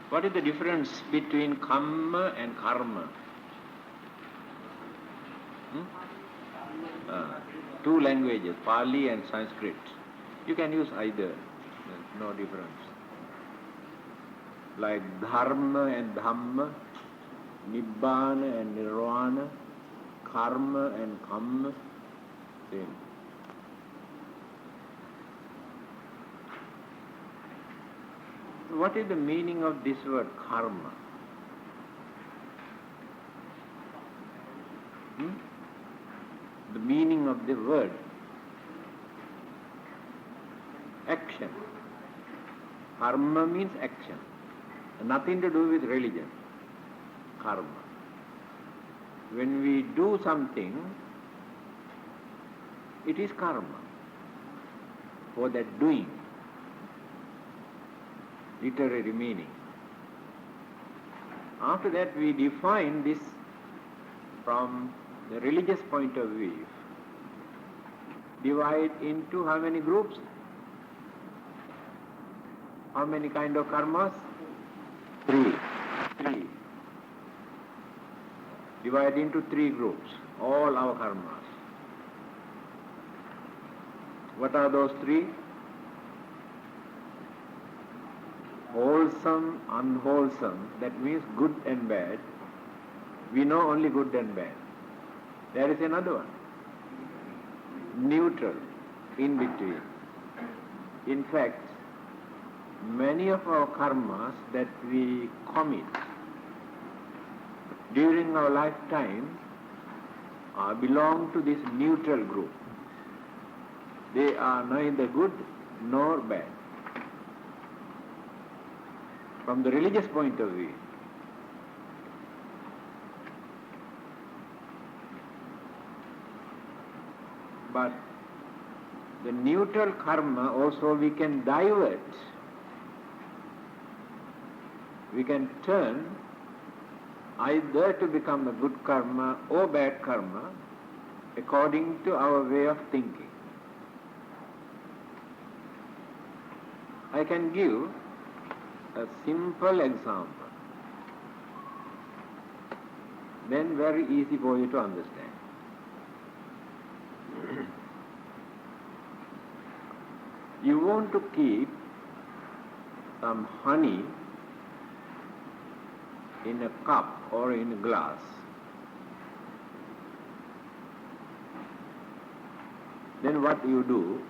What is the difference between kamma and karma? Two languages, Pali and Sanskrit. You can use either, there's no difference. Like dharma and dhamma, nibbana and nirvana, karma and kamma, same. What is the meaning of this word karma? The meaning of the word action. Karma means action. Nothing to do with religion. Karma. When we do something, it is karma for that doing. Literary meaning. After that we define this from the religious point of view. Divide into how many groups? How many kind of karmas? Three. Divide into 3 groups, all our karmas. What are those 3? Wholesome, unwholesome, that means good and bad. We know only good and bad. There is another one, neutral, in between. In fact, many of our karmas that we commit during our lifetime belong to this neutral group. They are neither good nor bad. From the religious point of view. But the neutral karma also we can divert. We can turn either to become a good karma or bad karma according to our way of thinking. I can give a simple example, then very easy for you to understand. You want to keep some honey in a cup or in a glass. Then what you do,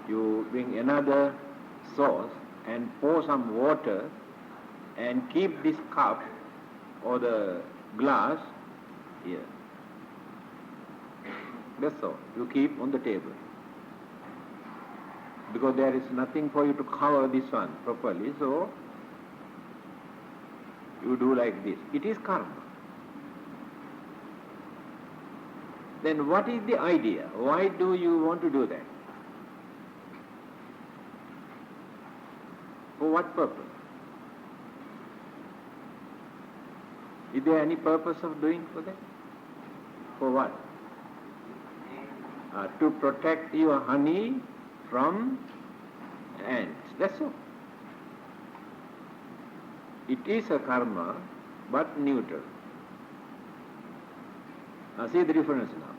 you bring another sauce and pour some water and keep this cup or the glass here. That's all. You keep on the table. Because there is nothing for you to cover this one properly, so you do like this. It is karma. Then what is the idea? Why do you want to do that? For what purpose? Is there any purpose of doing for that? For what? To protect your honey from ants. That's all. It is a karma, but neutral. See the difference now.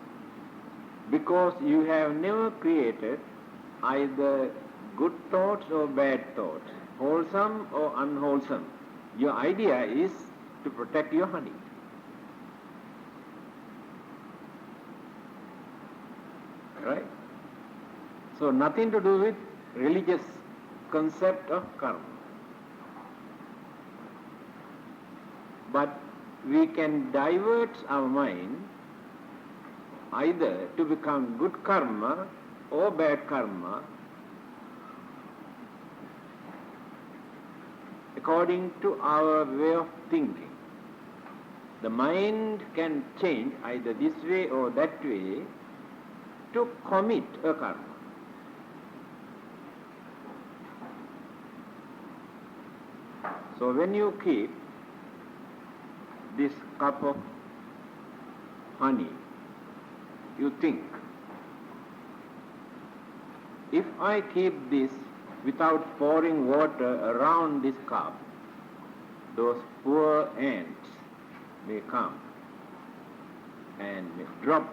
Because you have never created either good thoughts or bad thoughts, wholesome or unwholesome. Your idea is to protect your honey. Right? So nothing to do with religious concept of karma. But we can divert our mind either to become good karma or bad karma according to our way of thinking. The mind can change either this way or that way to commit a karma. So when you keep this cup of honey, you think, if I keep this without pouring water around this cup, those poor ants may come and may drop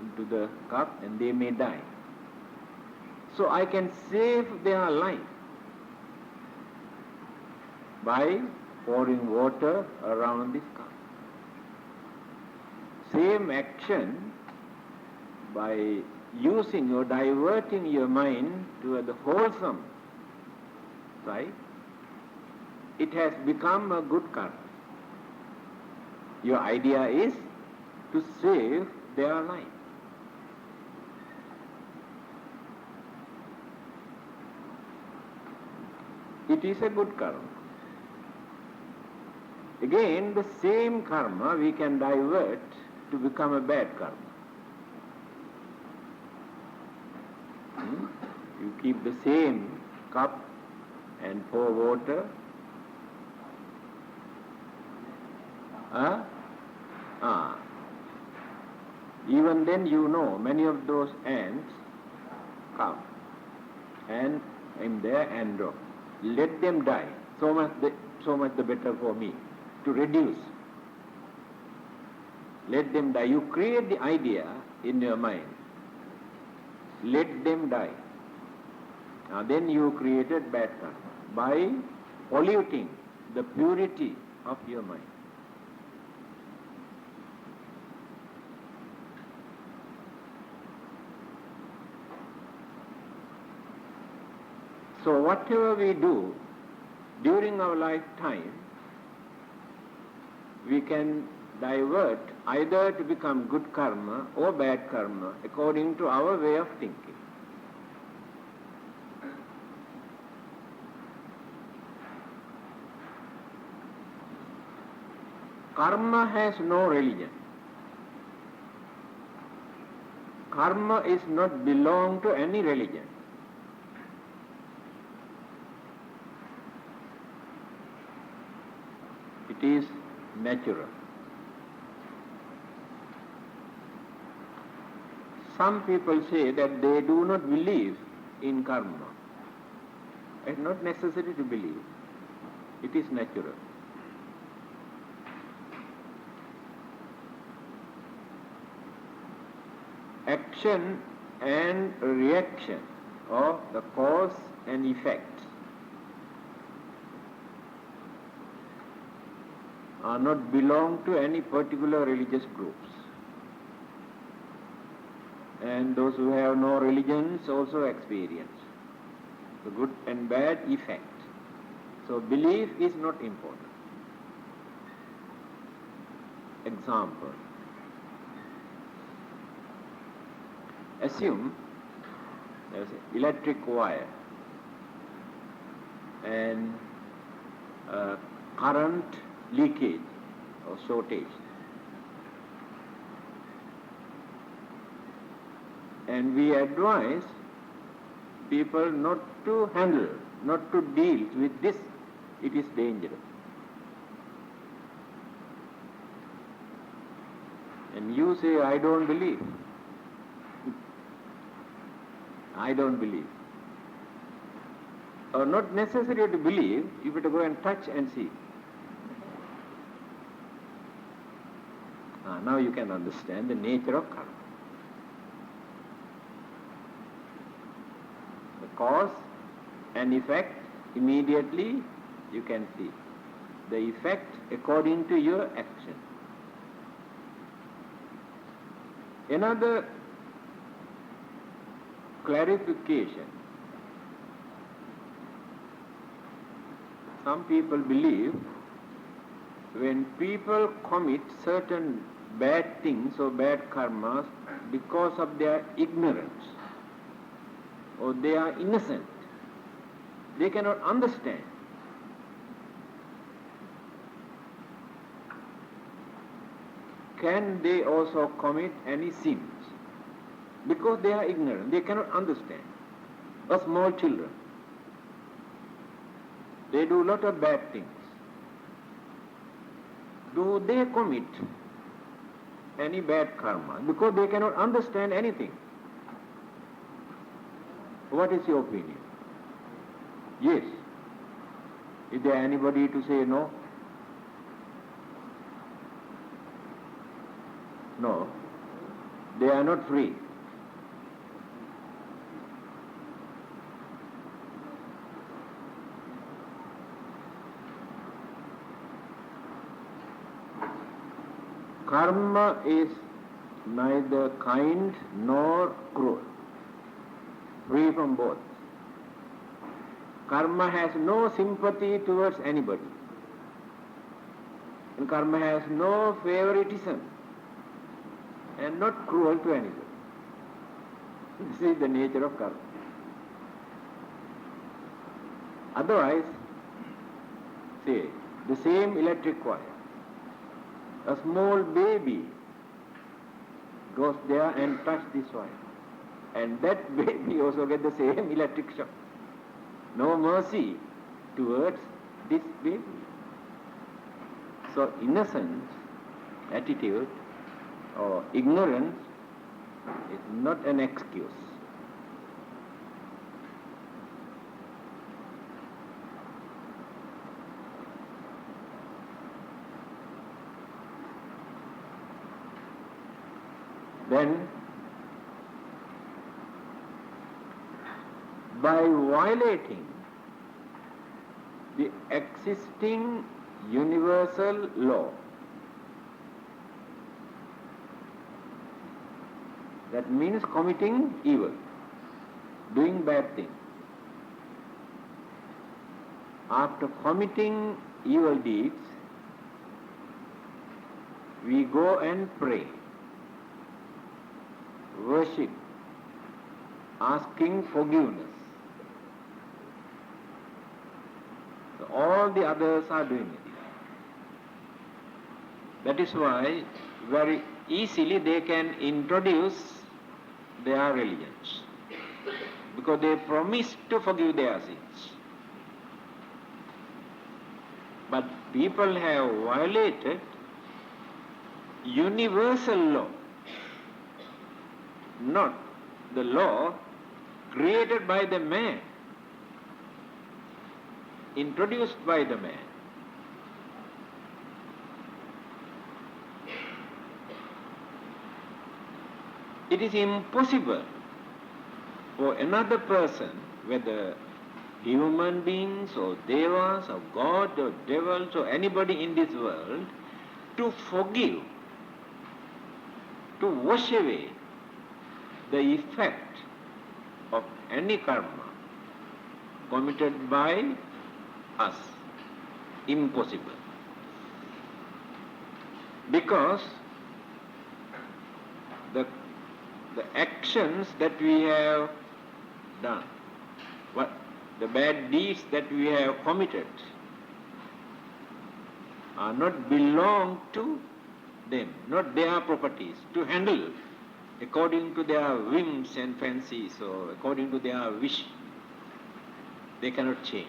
into the cup and they may die. So I can save their life by pouring water around this cup. Same action by using or diverting your mind to the wholesome side, it has become a good karma. Your idea is to save their life. It is a good karma. Again, the same karma we can divert to become a bad karma. You keep the same cup and pour water. Even then you know many of those ants come and in there and drop. Let them die. So much the better for me. To reduce. Let them die. You create the idea in your mind. Let them die. Now then you created bad karma by polluting the purity of your mind. So whatever we do during our lifetime, we can divert either to become good karma or bad karma according to our way of thinking. Karma has no religion. Karma is not belong to any religion. It is natural. Some people say that they do not believe in karma. It's not necessary to believe. It is natural. Action and reaction, or the cause and effect, are not belong to any particular religious groups. And those who have no religions also experience the good and bad effect. So belief is not important. Example. Assume there is an electric wire and current leakage or shortage. And we advise people not to handle, not to deal with this. It is dangerous. And you say, I don't believe. I don't believe. Or not necessary to believe, you have to go and touch and see. Now you can understand the nature of karma. The cause and effect, immediately you can see. The effect according to your action. Another clarification. Some people believe when people commit certain bad things or bad karmas because of their ignorance or they are innocent, they cannot understand. Can they also commit any sins? Because they are ignorant, they cannot understand. Or small children, they do a lot of bad things. Do they commit any bad karma? Because they cannot understand anything. What is your opinion? Yes. Is there anybody to say no? No. They are not free. Karma is neither kind nor cruel, free from both. Karma has no sympathy towards anybody. And karma has no favoritism and not cruel to anybody. This is the nature of karma. Otherwise, say, the same electric wire. A small baby goes there and touches this wire. And that baby also gets the same electric shock. No mercy towards this baby. So innocence, attitude or ignorance is not an excuse. Then, by violating the existing universal law, that means committing evil, doing bad things. After committing evil deeds, we go and pray, worship, asking forgiveness. So all the others are doing it. That is why very easily they can introduce their religions, because they promise to forgive their sins. But people have violated universal law, not the law created by the man, introduced by the man. It is impossible for another person, whether human beings or devas or God or devils or anybody in this world, to forgive, to wash away the effect of any karma committed by us. Impossible. Because the actions that we have done, the bad deeds that we have committed, are not belong to them, not their properties, to handle according to their whims and fancies or according to their wish. They cannot change.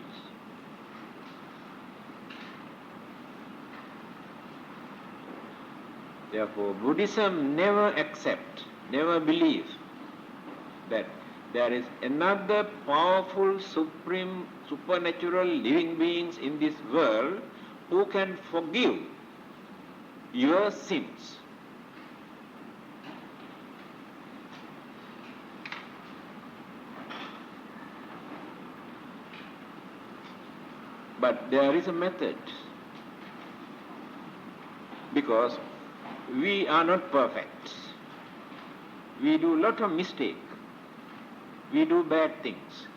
Therefore, Buddhism never accepts, never believes that there is another powerful, supreme, supernatural living beings in this world who can forgive your sins. But there is a method, because we are not perfect. We do a lot of mistakes. We do bad things.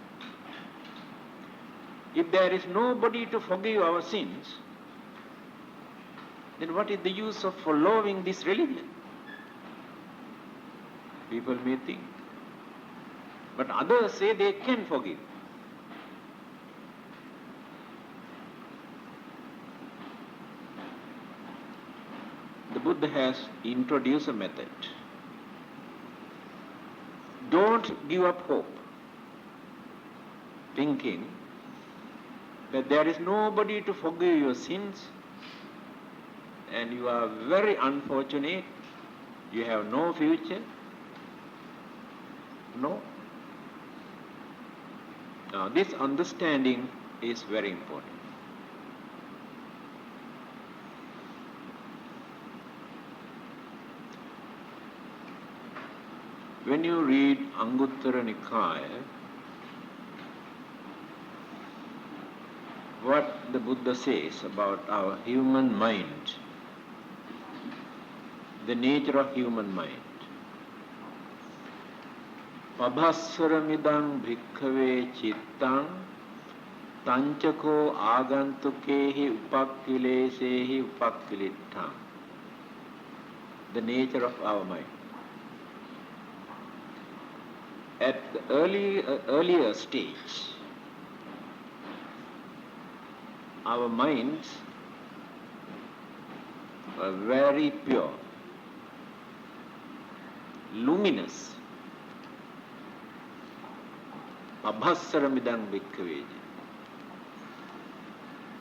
If there is nobody to forgive our sins, then what is the use of following this religion? People may think. But others say they can forgive. The Buddha has introduced a method. Don't give up hope, thinking that there is nobody to forgive your sins and you are very unfortunate, you have no future. No. Now, this understanding is very important. When you read Anguttara Nikaya, what the Buddha says about our human mind, the nature of human mind. Pabhassaramidang bhikkhave chittang tanchako agantukehi upakkilesehi upakkilittham. The nature of our mind. At the earlier stage, our minds were very pure, luminous. Abhassaramidang bhikkhaveji.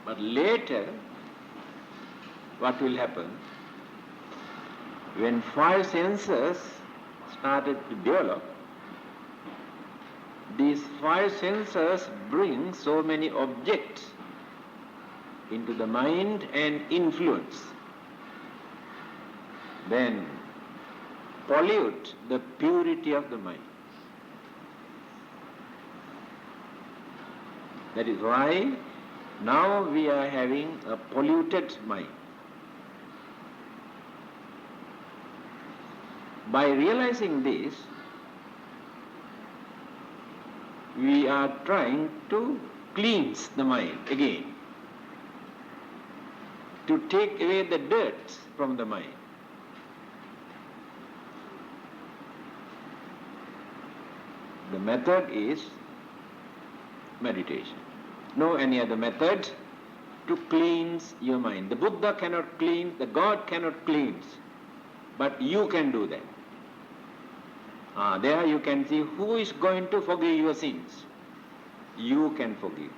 But later, what will happen? When five senses started to develop, these five senses bring so many objects into the mind and influence, then pollute the purity of the mind. That is why now we are having a polluted mind. By realizing this, we are trying to cleanse the mind again, to take away the dirt from the mind. The method is meditation. No any other method to cleanse your mind. The Buddha cannot cleanse, the God cannot cleanse, but you can do that. There you can see who is going to forgive your sins. You can forgive.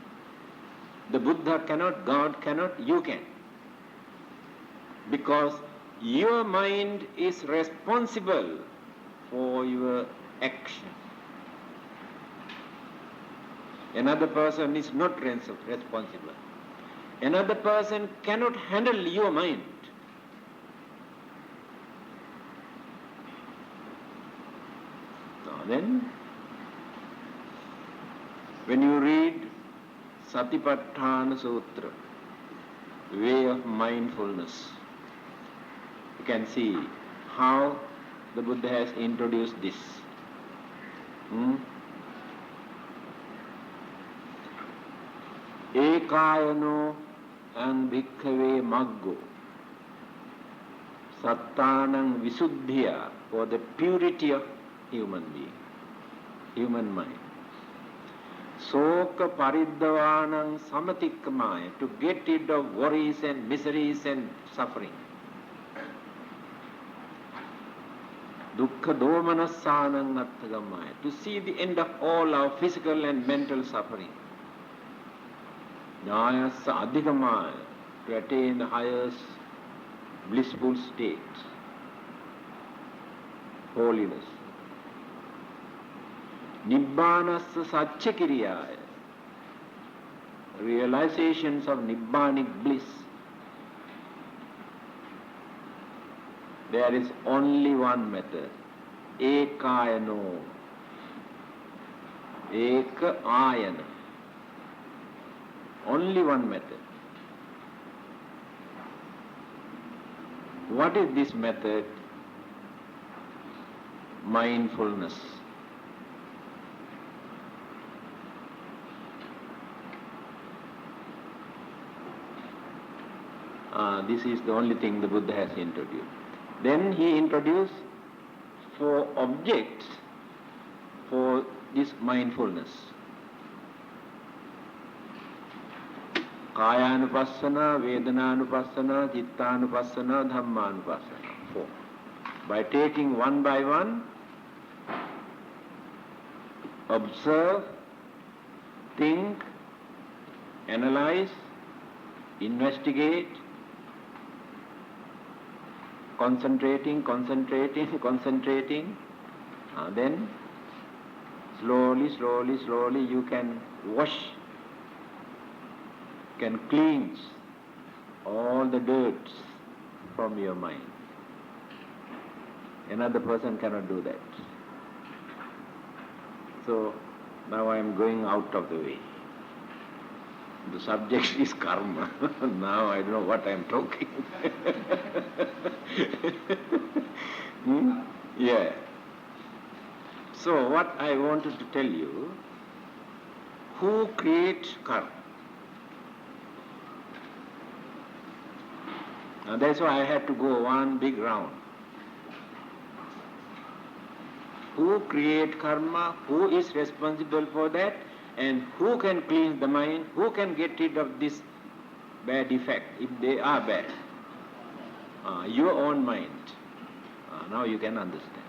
The Buddha cannot, God cannot, you can. Because your mind is responsible for your action. Another person is not responsible. Another person cannot handle your mind. Now then, when you read Satipatthana Sutra, way of mindfulness, you can see how the Buddha has introduced this. Ekayano and bhikkhave maggo sattanang visuddhya, for the purity of human being, human mind. Soka pariddavanang samatikkamaya, to get rid of worries and miseries and suffering. Dukkha domanassanang atthagamaya, to see the end of all our physical and mental suffering. Jnayasa adhigamaya, to attain the highest blissful state, holiness. Nibbanasa satchakiriyaya, realizations of nibbanic bliss. There is only one method, ekayano, eka ayana. Only one method. What is this method? Mindfulness. This is the only thing the Buddha has introduced. Then he introduced 4 objects for this mindfulness. Kaya-anupassana, Vedana-anupassana, Chitta-anupassana, Dhamma-anupassana. 4. By taking one by one, observe, think, analyze, investigate, concentrating, then slowly, slowly, slowly you can wash, can cleanse all the dirt from your mind. Another person cannot do that. So now I am going out of the way. The subject is karma. Now I don't know what I am talking. Yeah. So what I wanted to tell you, who creates karma? Now that's why I had to go one big round. Who creates karma? Who is responsible for that? And who can cleanse the mind? Who can get rid of this bad effect if they are bad? Your own mind. Now you can understand.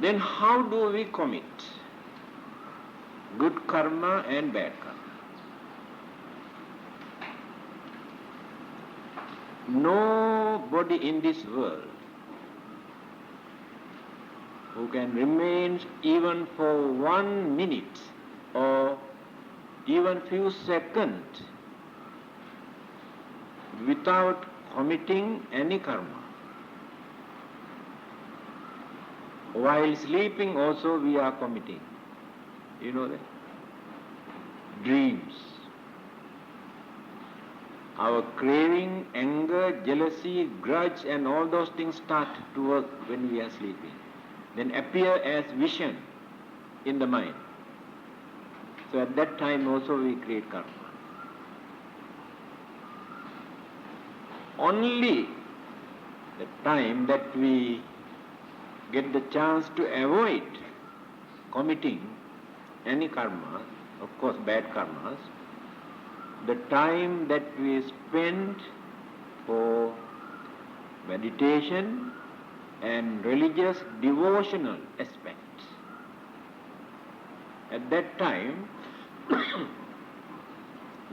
Then how do we commit good karma and bad karma? Nobody in this world who can remain even for 1 minute or even few seconds without committing any karma. While sleeping also we are committing. You know that? Dreams. Our craving, anger, jealousy, grudge and all those things start to work when we are sleeping. Then appear as vision in the mind. So at that time also we create karma. Only the time that we get the chance to avoid committing any karma, of course bad karmas, the time that we spend for meditation and religious devotional aspects. At that time,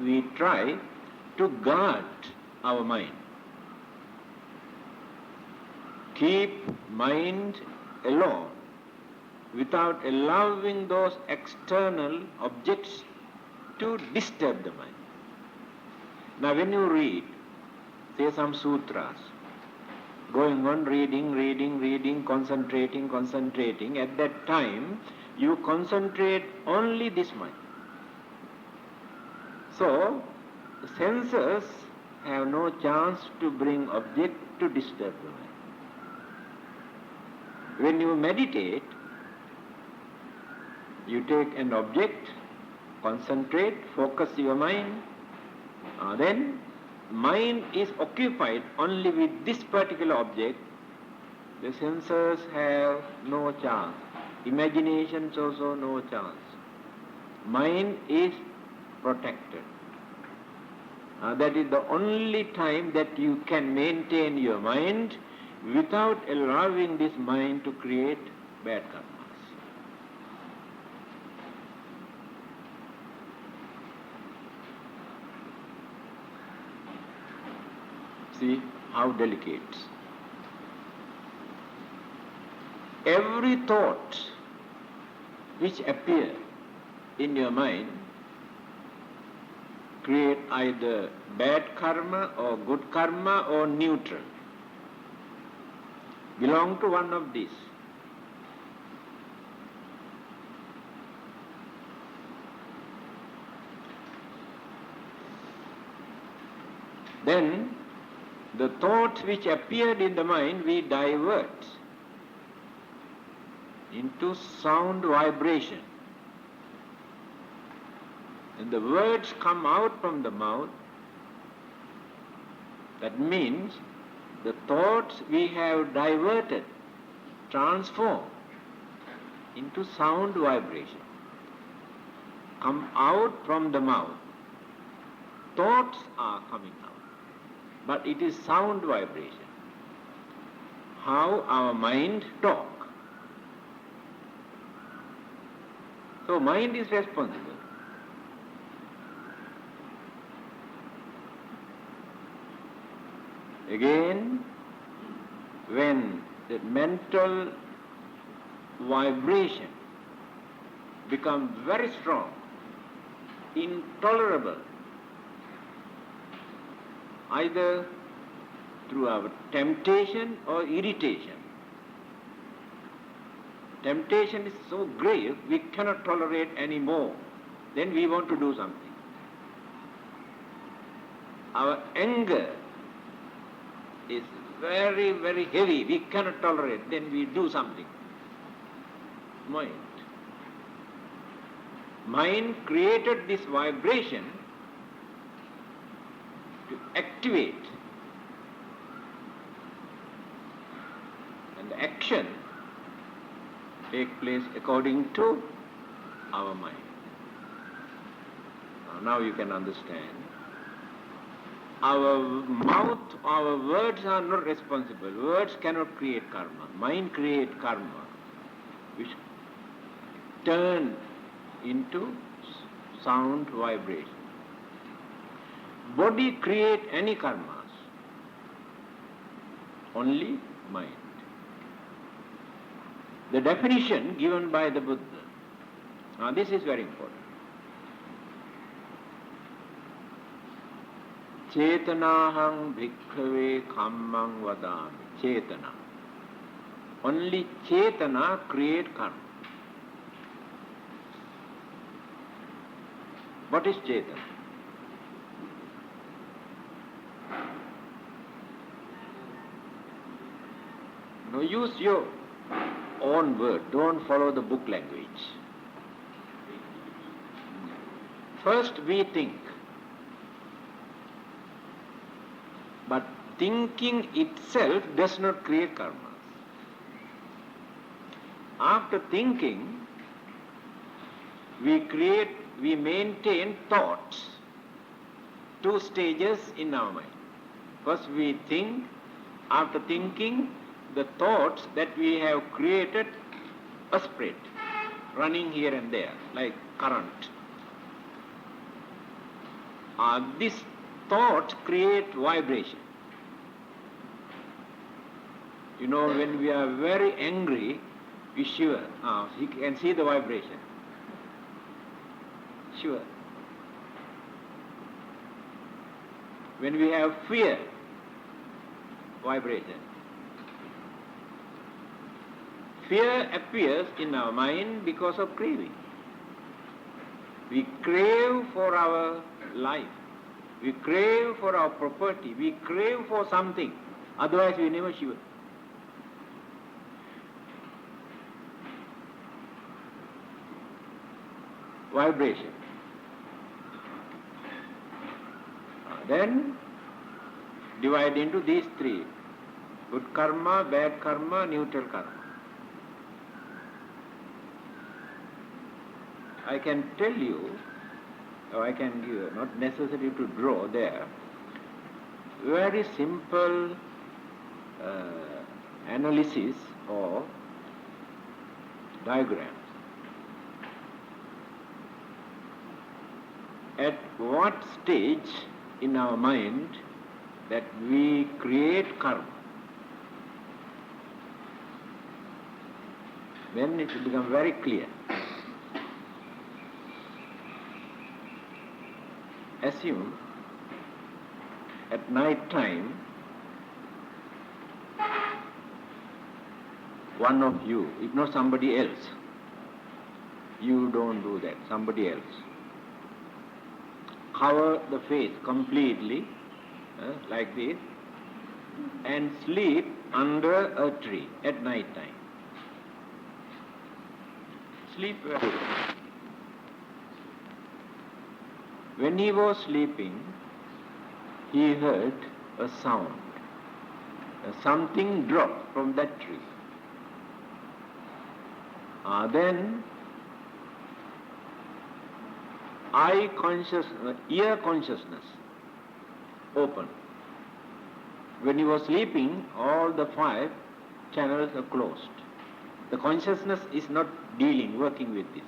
we try to guard our mind. Keep mind alone without allowing those external objects to disturb the mind. Now when you read, say some sutras, going on reading, concentrating, at that time you concentrate only this mind. So the senses have no chance to bring object to disturb the mind. When you meditate, you take an object, concentrate, focus your mind, then mind is occupied only with this particular object. The senses have no chance. Imaginations also no chance. Mind is protected. That is the only time that you can maintain your mind without allowing this mind to create bad karmas. See how delicate. Every thought which appear in your mind create either bad karma or good karma or neutral. Belong to one of these. Then the thoughts which appeared in the mind we divert into sound vibration. And the words come out from the mouth. That means the thoughts we have diverted, transformed into sound vibration, come out from the mouth. Thoughts are coming out, but it is sound vibration. How our mind talk. So mind is responsible. Again, when the mental vibration becomes very strong, intolerable, either through our temptation or irritation. Temptation is so grave, we cannot tolerate any more. Then we want to do something. Our anger is very, very heavy, we cannot tolerate, then we do something. Mind created this vibration to activate, and the action take place according to our mind. Now you can understand. Our mouth, our words are not responsible. Words cannot create karma. Mind creates karma, which turn into sound vibration. Body create any karmas, only mind. The definition given by the Buddha. Now this is very important. Chetanahang bhikkhave kammang vadami. Chetana. Only chetana create karma. What is chetana? Now use your own word, don't follow the book language. First we think, but thinking itself does not create karmas. After thinking, we maintain thoughts, two stages in our mind. First we think, after thinking, the thoughts that we have created are spread, running here and there, like current. These thoughts create vibration. You know, when we are very angry, we shiver. You can see the vibration. Shiver. When we have fear, vibration. Fear appears in our mind because of craving. We crave for our life. We crave for our property. We crave for something. Otherwise we never shiver. Vibration. Then divide into these three. Good karma, bad karma, neutral karma. I can tell you, or I can give, not necessary to draw there, very simple analysis or diagrams. At what stage in our mind that we create karma? Then it will become very clear. Assume at night time one of you, if not somebody else, you don't do that, somebody else, cover the face completely like this and sleep under a tree at night time. Sleep very well. When he was sleeping, he heard a sound. Something dropped from that tree. Then ear consciousness opened. When he was sleeping, all the 5 channels are closed. The consciousness is not working with this.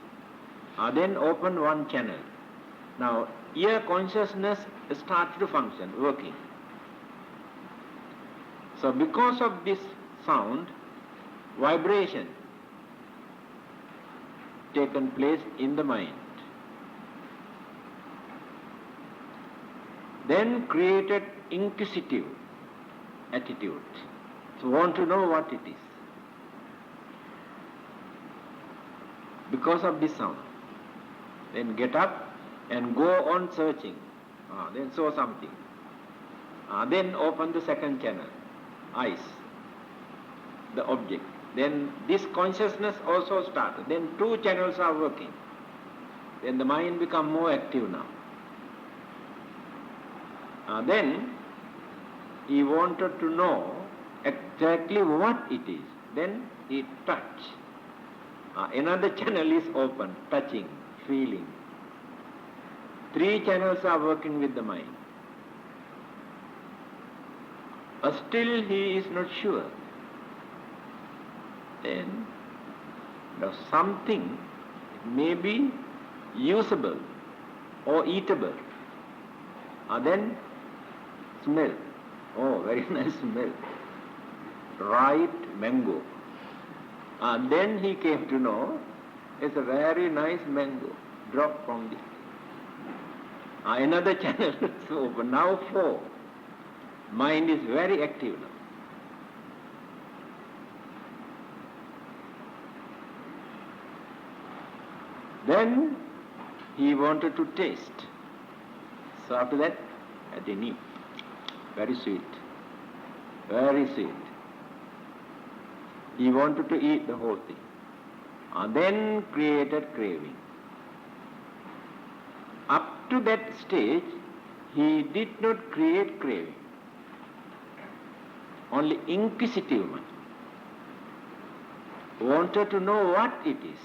Then open one channel. Now, ear consciousness starts to function, working. So because of this sound, vibration taken place in the mind. Then created inquisitive attitude. So want to know what it is. Because of this sound. Then get up and go on searching. Then saw something. Then open the second channel, eyes, the object. Then this consciousness also started. Then two channels are working. Then the mind become more active now. Then he wanted to know exactly what it is. Then he touched. Another channel is open, touching, feeling. Three channels are working with the mind. Still he is not sure. Then something may be usable or eatable. Then smell. Oh, very nice smell. Ripe mango. Then he came to know it's a very nice mango dropped from this. Another channel is open. Now 4. Mind is very active now. Then he wanted to taste. So after that, I think eat. Very sweet. Very sweet. He wanted to eat the whole thing. Then created craving. Up to that stage, he did not create craving. Only inquisitive mind. Wanted to know what it is.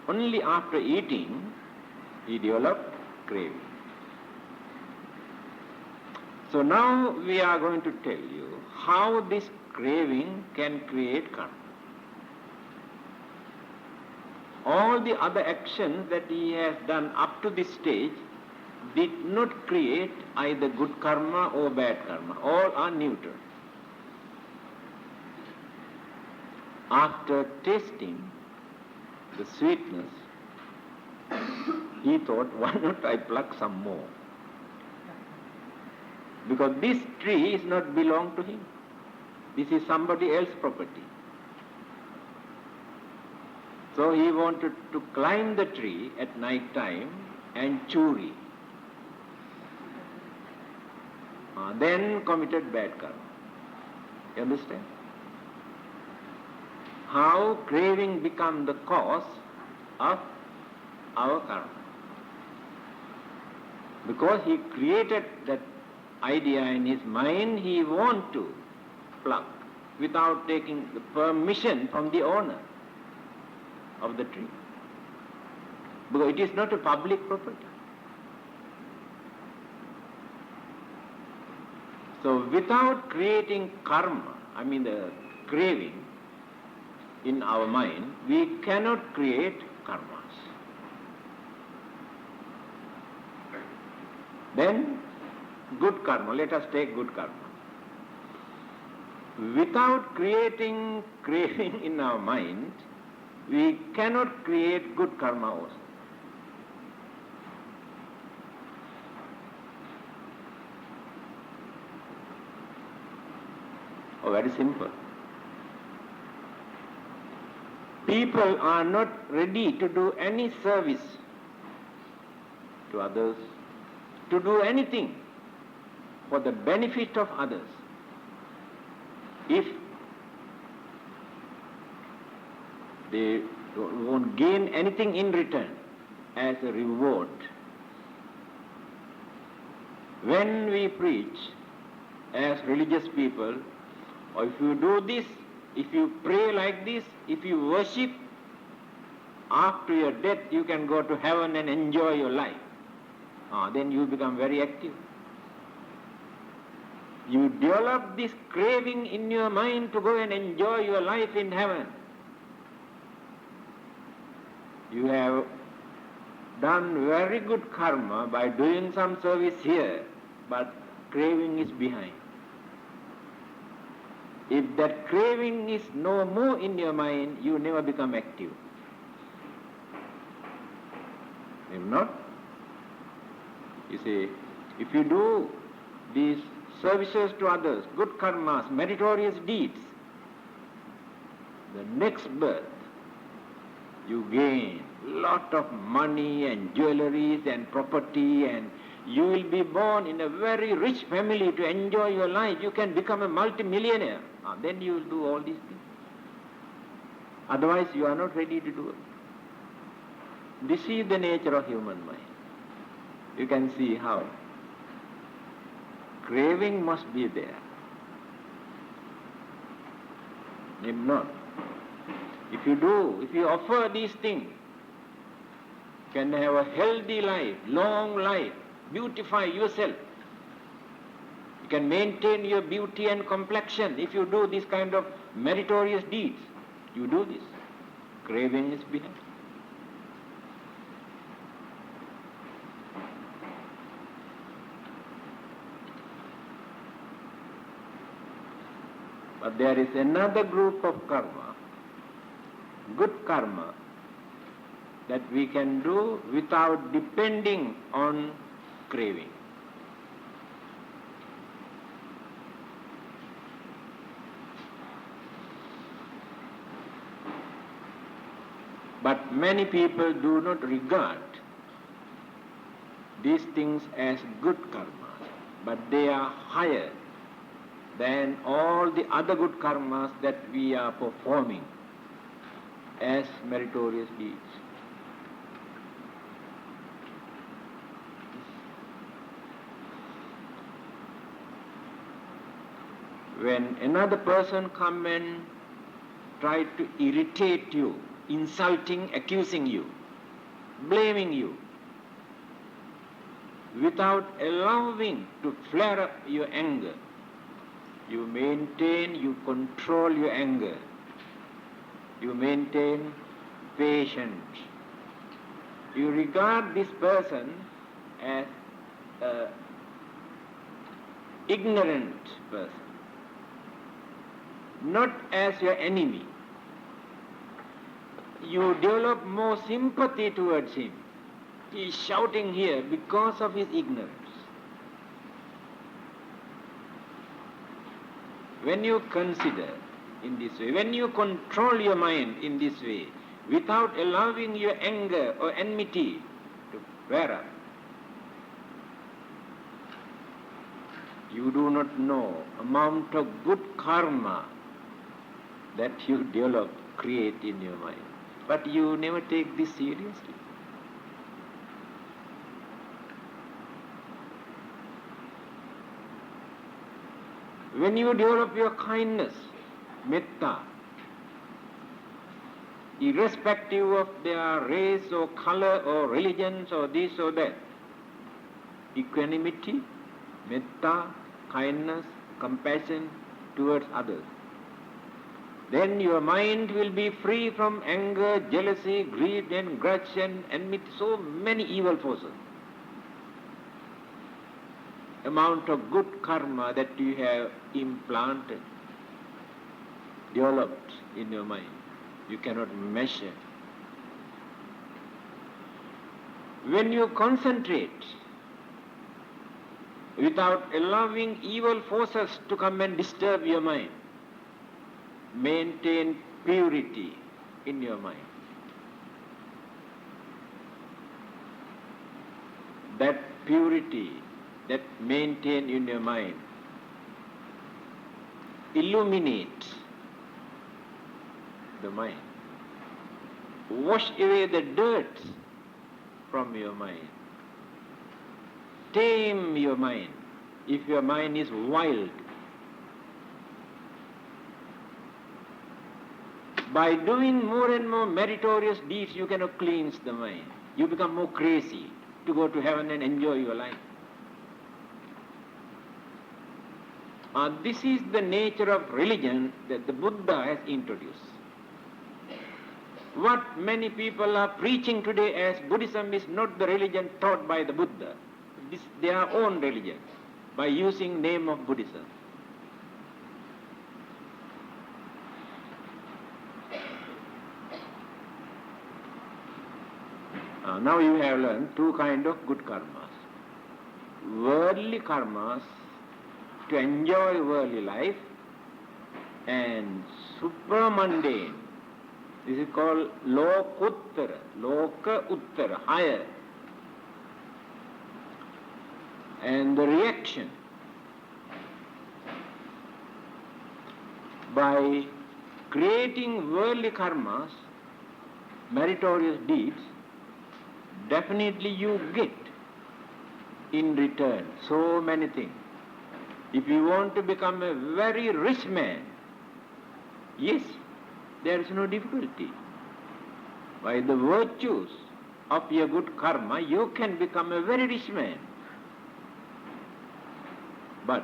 Only after eating, he developed craving. So now we are going to tell you how this craving can create karma. All the other actions that he has done up to this stage did not create either good karma or bad karma. All are neutral. After tasting the sweetness, he thought, why not I pluck some more? Because this tree is not belong to him. This is somebody else's property. So he wanted to climb the tree at night time and chew. Then committed bad karma. You understand? How craving become the cause of our karma. Because he created that idea in his mind, he want to pluck without taking the permission from the owner of the tree. Because it is not a public property. So without creating karma, the craving in our mind, we cannot create karmas. Then good karma, let us take good karma. Without creating craving in our mind, we cannot create good karma also. Very simple. People are not ready to do any service to others, to do anything for the benefit of others, if they won't gain anything in return as a reward. When we preach as religious people, or if you do this, if you pray like this, if you worship, after your death you can go to heaven and enjoy your life. Then you become very active. You develop this craving in your mind to go and enjoy your life in heaven. You have done very good karma by doing some service here, but craving is behind. If that craving is no more in your mind, you never become active. If not, you see, if you do these services to others, good karmas, meritorious deeds, the next birth you gain lot of money and jewelries and property, and you will be born in a very rich family to enjoy your life. You can become a multi-millionaire. Then you will do all these things. Otherwise you are not ready to do it. This is the nature of human mind. You can see how craving must be there. If not, if you offer these things, you can have a healthy life, long life, beautify yourself. You can maintain your beauty and complexion if you do this kind of meritorious deeds. You do this. Craving is behind. But there is another group of karma, good karma, that we can do without depending on craving. But many people do not regard these things as good karma, but they are higher than all the other good karmas that we are performing as meritorious deeds. When another person come and try to irritate you, insulting, accusing you, blaming you, without allowing to flare up your anger, you maintain, you control your anger, you maintain patience. You regard this person as an ignorant person, not as your enemy. You develop more sympathy towards him. He is shouting here because of his ignorance. When you consider in this way, when you control your mind in this way, without allowing your anger or enmity to flare up, you do not know amount of good karma that you develop, create in your mind. But you never take this seriously. When you develop your kindness, metta, irrespective of their race or color or religions or this or that, equanimity, metta, kindness, compassion towards others, then your mind will be free from anger, jealousy, greed and grudge and enmity, so many evil forces. Amount of good karma that you have implanted, developed in your mind, you cannot measure. When you concentrate without allowing evil forces to come and disturb your mind, maintain purity in your mind. That purity that maintain in your mind illuminate the mind. Wash away the dirt from your mind. Tame your mind if your mind is wild. By doing more and more meritorious deeds, you cannot cleanse the mind. You become more crazy to go to heaven and enjoy your life. This is the nature of religion that the Buddha has introduced. What many people are preaching today as Buddhism is not the religion taught by the Buddha. This their own religion by using name of Buddhism. Now you have learned two kinds of good karmas. Worldly karmas to enjoy worldly life, and supramundane. This is called lokuttara, loka uttara, higher. And the reaction by creating worldly karmas, meritorious deeds, definitely you get in return so many things. If you want to become a very rich man, yes, there is no difficulty. By the virtues of your good karma, you can become a very rich man. But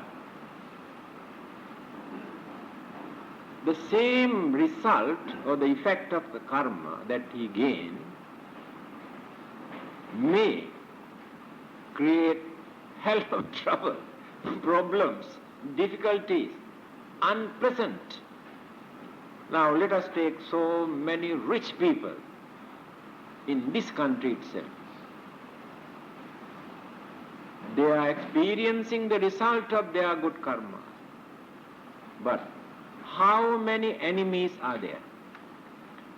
the same result or the effect of the karma that he gained may create hell of trouble, problems, difficulties, unpleasant. Now let us take so many rich people in this country itself. They are experiencing the result of their good karma. But how many enemies are there?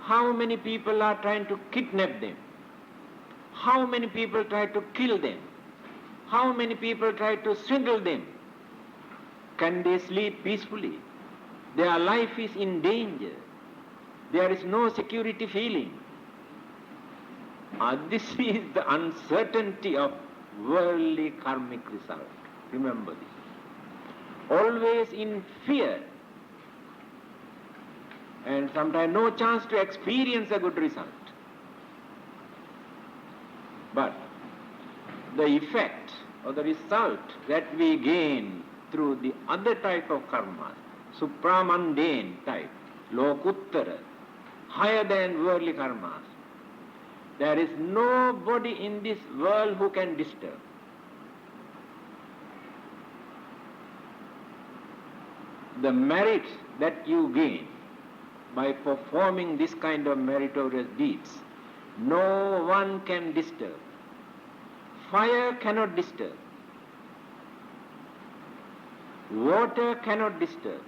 How many people are trying to kidnap them? How many people try to kill them? How many people try to strangle them? Can they sleep peacefully? Their life is in danger. There is no security feeling. This is the uncertainty of worldly karmic result. Remember this. Always in fear, and sometimes no chance to experience a good result. But the effect or the result that we gain through the other type of karma, supramundane type, lokuttara, higher than worldly karmas, there is nobody in this world who can disturb. The merits that you gain by performing this kind of meritorious deeds, no one can disturb. Fire cannot disturb. Water cannot disturb.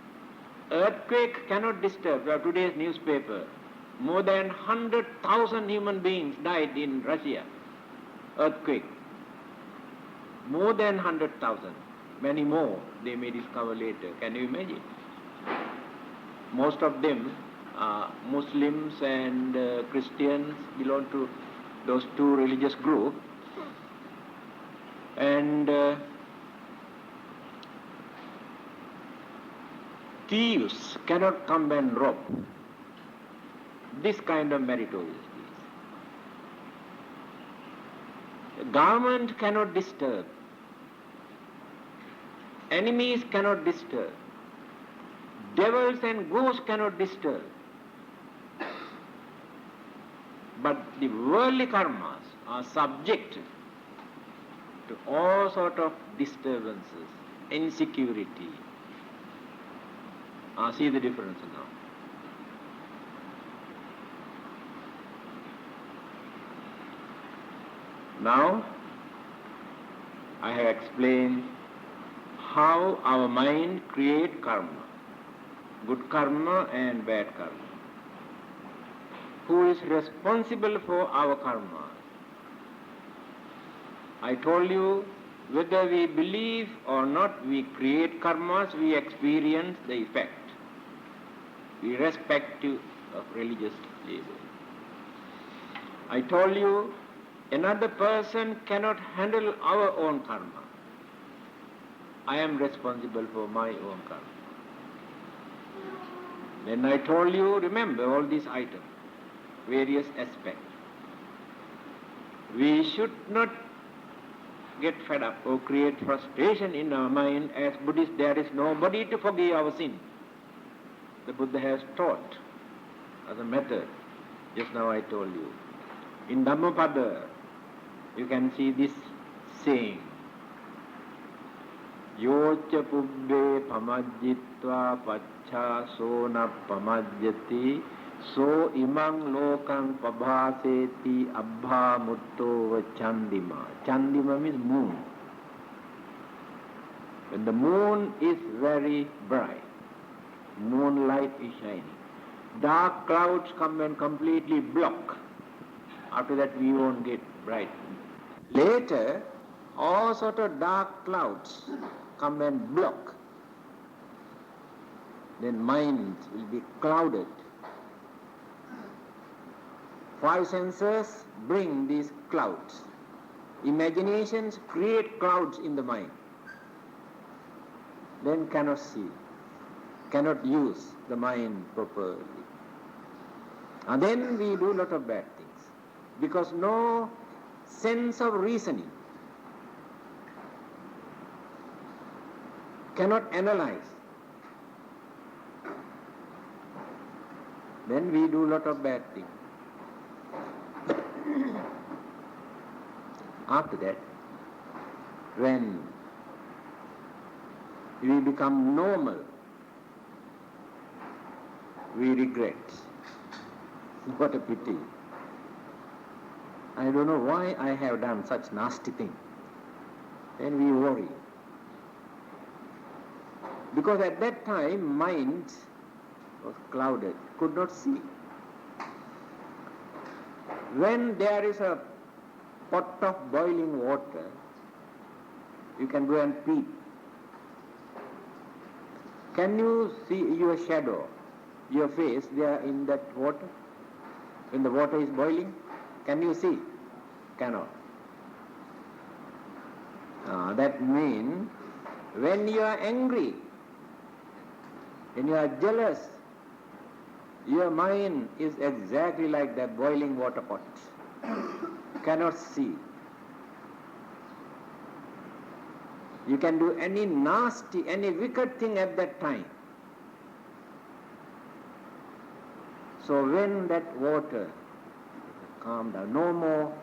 Earthquake cannot disturb. Today's newspaper, more than 100,000 human beings died in Russia. Earthquake. More than 100,000. Many more they may discover later. Can you imagine? Most of them are Muslims and Christians, belong to those two religious groups. And thieves cannot come and rob. This kind of meritorious deeds. The government cannot disturb. Enemies cannot disturb. Devils and ghosts cannot disturb. But the worldly karmas are subject to all sort of disturbances, insecurity. See the difference now. Now, I have explained how our mind creates karma, good karma and bad karma. Who is responsible for our karma? I told you, whether we believe or not, we create karmas, we experience the effect, irrespective of religious label. I told you, another person cannot handle our own karma. I am responsible for my own karma. Then I told you, remember all these items, various aspects. We should not get fed up or create frustration in our mind. As Buddhists, there is nobody to forgive our sin. The Buddha has taught as a method. Just now I told you. In Dhammapada, you can see this saying, Yocha pubbe pamajjitva paccha sona pamajjati So imang lokang pabhaseti abha mutto chandima. Chandima means moon. When the moon is very bright, moonlight is shining, dark clouds come and completely block. After that we won't get bright. Later, all sort of dark clouds come and block. Then mind will be clouded. Five senses bring these clouds. Imaginations create clouds in the mind. Then cannot see, cannot use the mind properly. And then we do a lot of bad things. Because no sense of reasoning, cannot analyze. Then we do a lot of bad things. After that, when we become normal, we regret. What a pity. I don't know why I have done such nasty thing. Then we worry. Because at that time, mind was clouded, could not see. When there is a pot of boiling water, you can go and peep. Can you see your shadow, your face there in that water? When the water is boiling, can you see? Cannot. That means when you are angry, when you are jealous, your mind is exactly like that boiling water pot. Cannot see. You can do any nasty, any wicked thing at that time. So when that water calm down, no more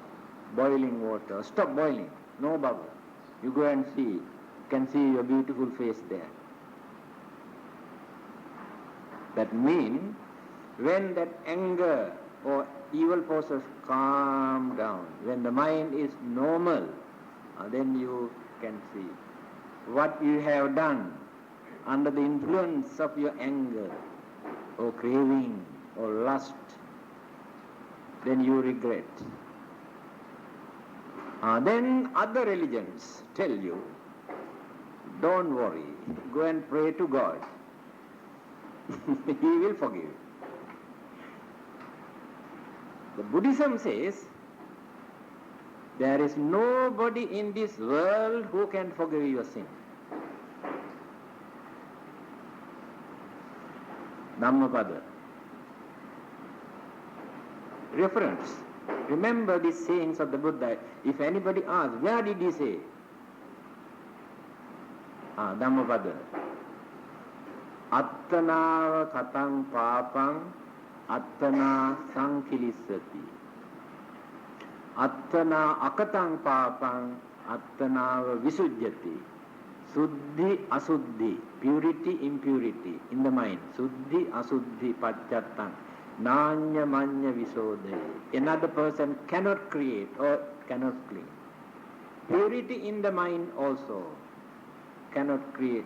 boiling water, stop boiling, no bubble. You go and see, you can see your beautiful face there. That means when that anger or evil forces calm down, when the mind is normal, then you can see what you have done under the influence of your anger or craving or lust, then you regret. Then other religions tell you, don't worry, go and pray to God. He will forgive you. The Buddhism says, there is nobody in this world who can forgive your sin. Dhammapada. Reference. Remember these sayings of the Buddha. If anybody asks, where did he say? Dhammapada. Attanava katang papang attana sankilissati. Attana akatang papang attanava visujjati. Suddhi asuddhi, purity impurity in the mind. Suddhi asuddhi pacchattang. Nanya manya visodhe. Another person cannot create or cannot clean. Purity in the mind also cannot create.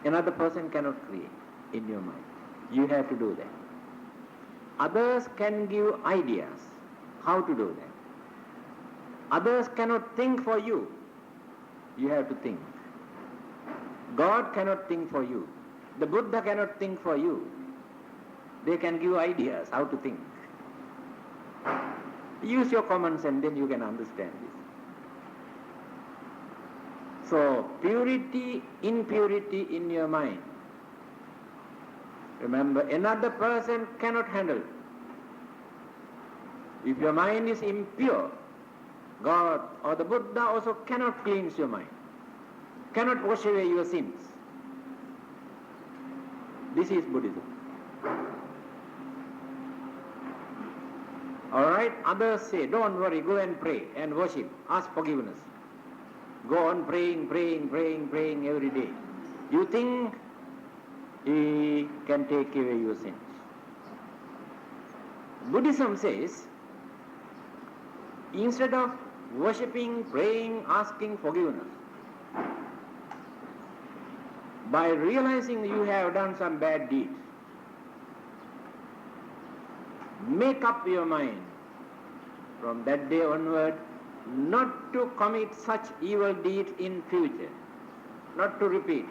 Another person cannot create in your mind. You have to do that. Others can give ideas how to do that. Others cannot think for you. You have to think. God cannot think for you. The Buddha cannot think for you. They can give ideas how to think. Use your common sense, then you can understand this. So, purity, impurity in your mind. Remember, another person cannot handle. If your mind is impure, God or the Buddha also cannot cleanse your mind, cannot wash away your sins. This is Buddhism. Alright, others say, don't worry, go and pray and worship, ask forgiveness. Go on praying every day. You think He can take away your sins. Buddhism says, instead of worshipping, praying, asking forgiveness, by realizing you have done some bad deeds, make up your mind from that day onward not to commit such evil deeds in future, not to repeat.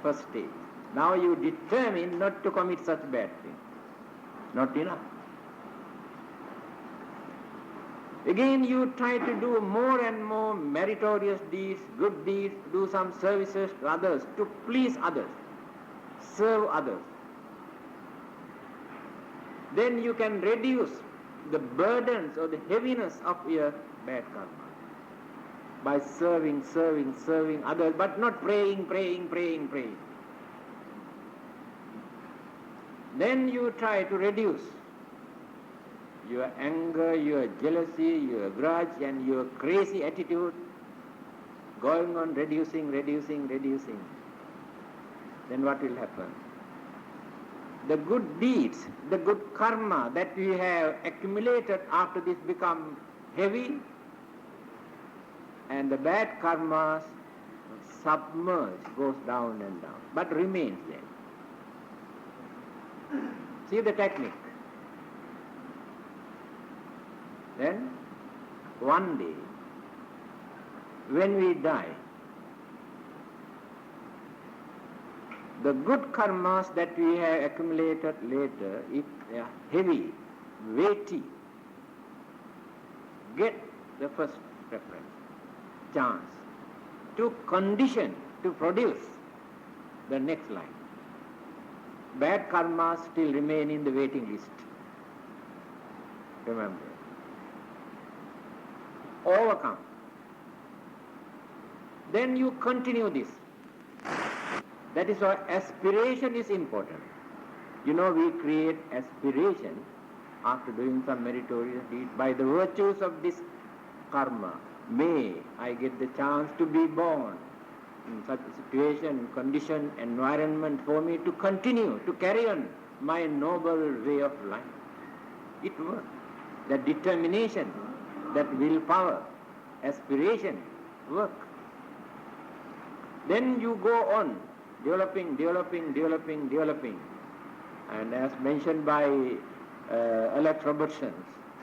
First stage. Now you determine not to commit such bad things. Not enough. Again you try to do more and more meritorious deeds, good deeds, do some services to others, to please others, serve others. Then you can reduce the burdens or the heaviness of your bad karma by serving others, but not praying. Then you try to reduce your anger, your jealousy, your grudge and your crazy attitude, going on reducing. Then what will happen? The good deeds, the good karma that we have accumulated after this become heavy, and the bad karmas submerge, goes down and down, but remains there. See the technique. Then, one day, when we die, the good karmas that we have accumulated later, if they are heavy, weighty, get the first preference, chance, to condition, to produce the next line. Bad karmas still remain in the waiting list. Remember. Overcome. Then you continue this. That is why aspiration is important. You know, we create aspiration after doing some meritorious deed by the virtues of this karma. May I get the chance to be born in such a situation, condition, environment for me to continue, to carry on my noble way of life. It works. That determination, that willpower, aspiration work. Then you go on developing. And as mentioned by Alex Robertson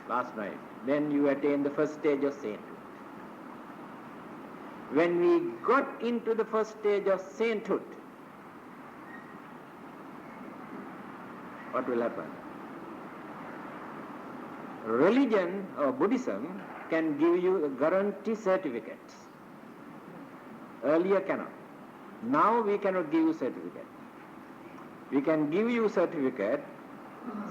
last night, then you attain the first stage of sainthood. When we got into the first stage of sainthood, what will happen? Religion or Buddhism can give you a guarantee certificate. Earlier cannot. Now we cannot give you certificate. We can give you certificate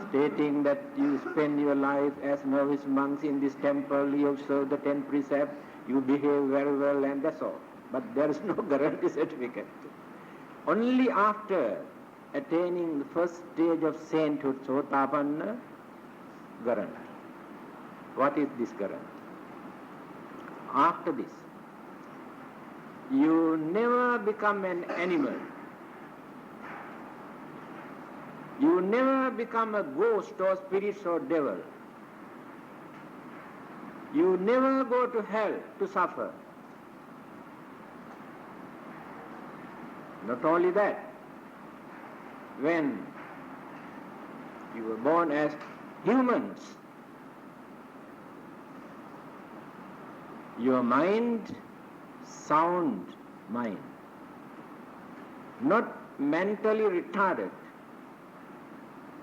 stating that you spend your life as novice monks in this temple, you observe the 10 precepts, you behave very well, and that's all. But there is no guarantee certificate. Only after attaining the first stage of sainthood, Sotapanna, guarantee. What is this guarantee? After this, you never become an animal. You never become a ghost or spirit or devil. You never go to hell to suffer. Not only that, when you were born as humans, your mind, sound mind, not mentally retarded,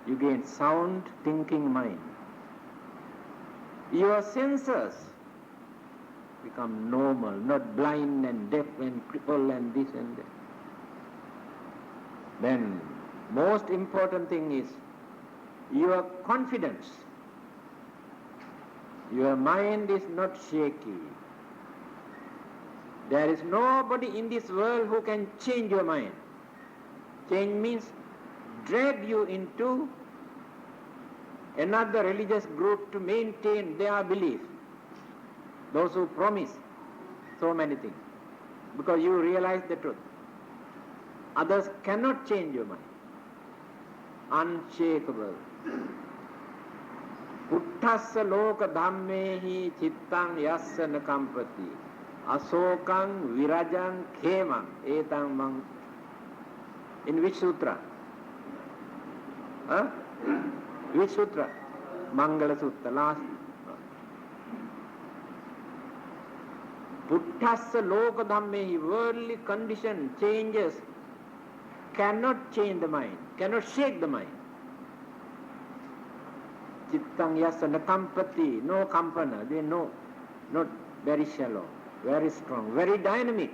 you gain sound thinking mind. Your senses become normal, not blind and deaf and crippled and this and that. Then, most important thing is your confidence. Your mind is not shaky. There is nobody in this world who can change your mind. Change means drag you into another religious group to maintain their belief. Those who promise so many things, because you realize the truth. Others cannot change your mind. Unshakable. Puttassa loka dhammehi chittang yassa nakampati asokang virajang khemang etang mang. In which sutra? Huh? Which sutra? Mangala Sutta, last. Puttassa loka dhammehi, worldly condition changes cannot change the mind, cannot shake the mind. Chittang yassa nakampati, no kampana, they know, not very shallow, very strong, very dynamic.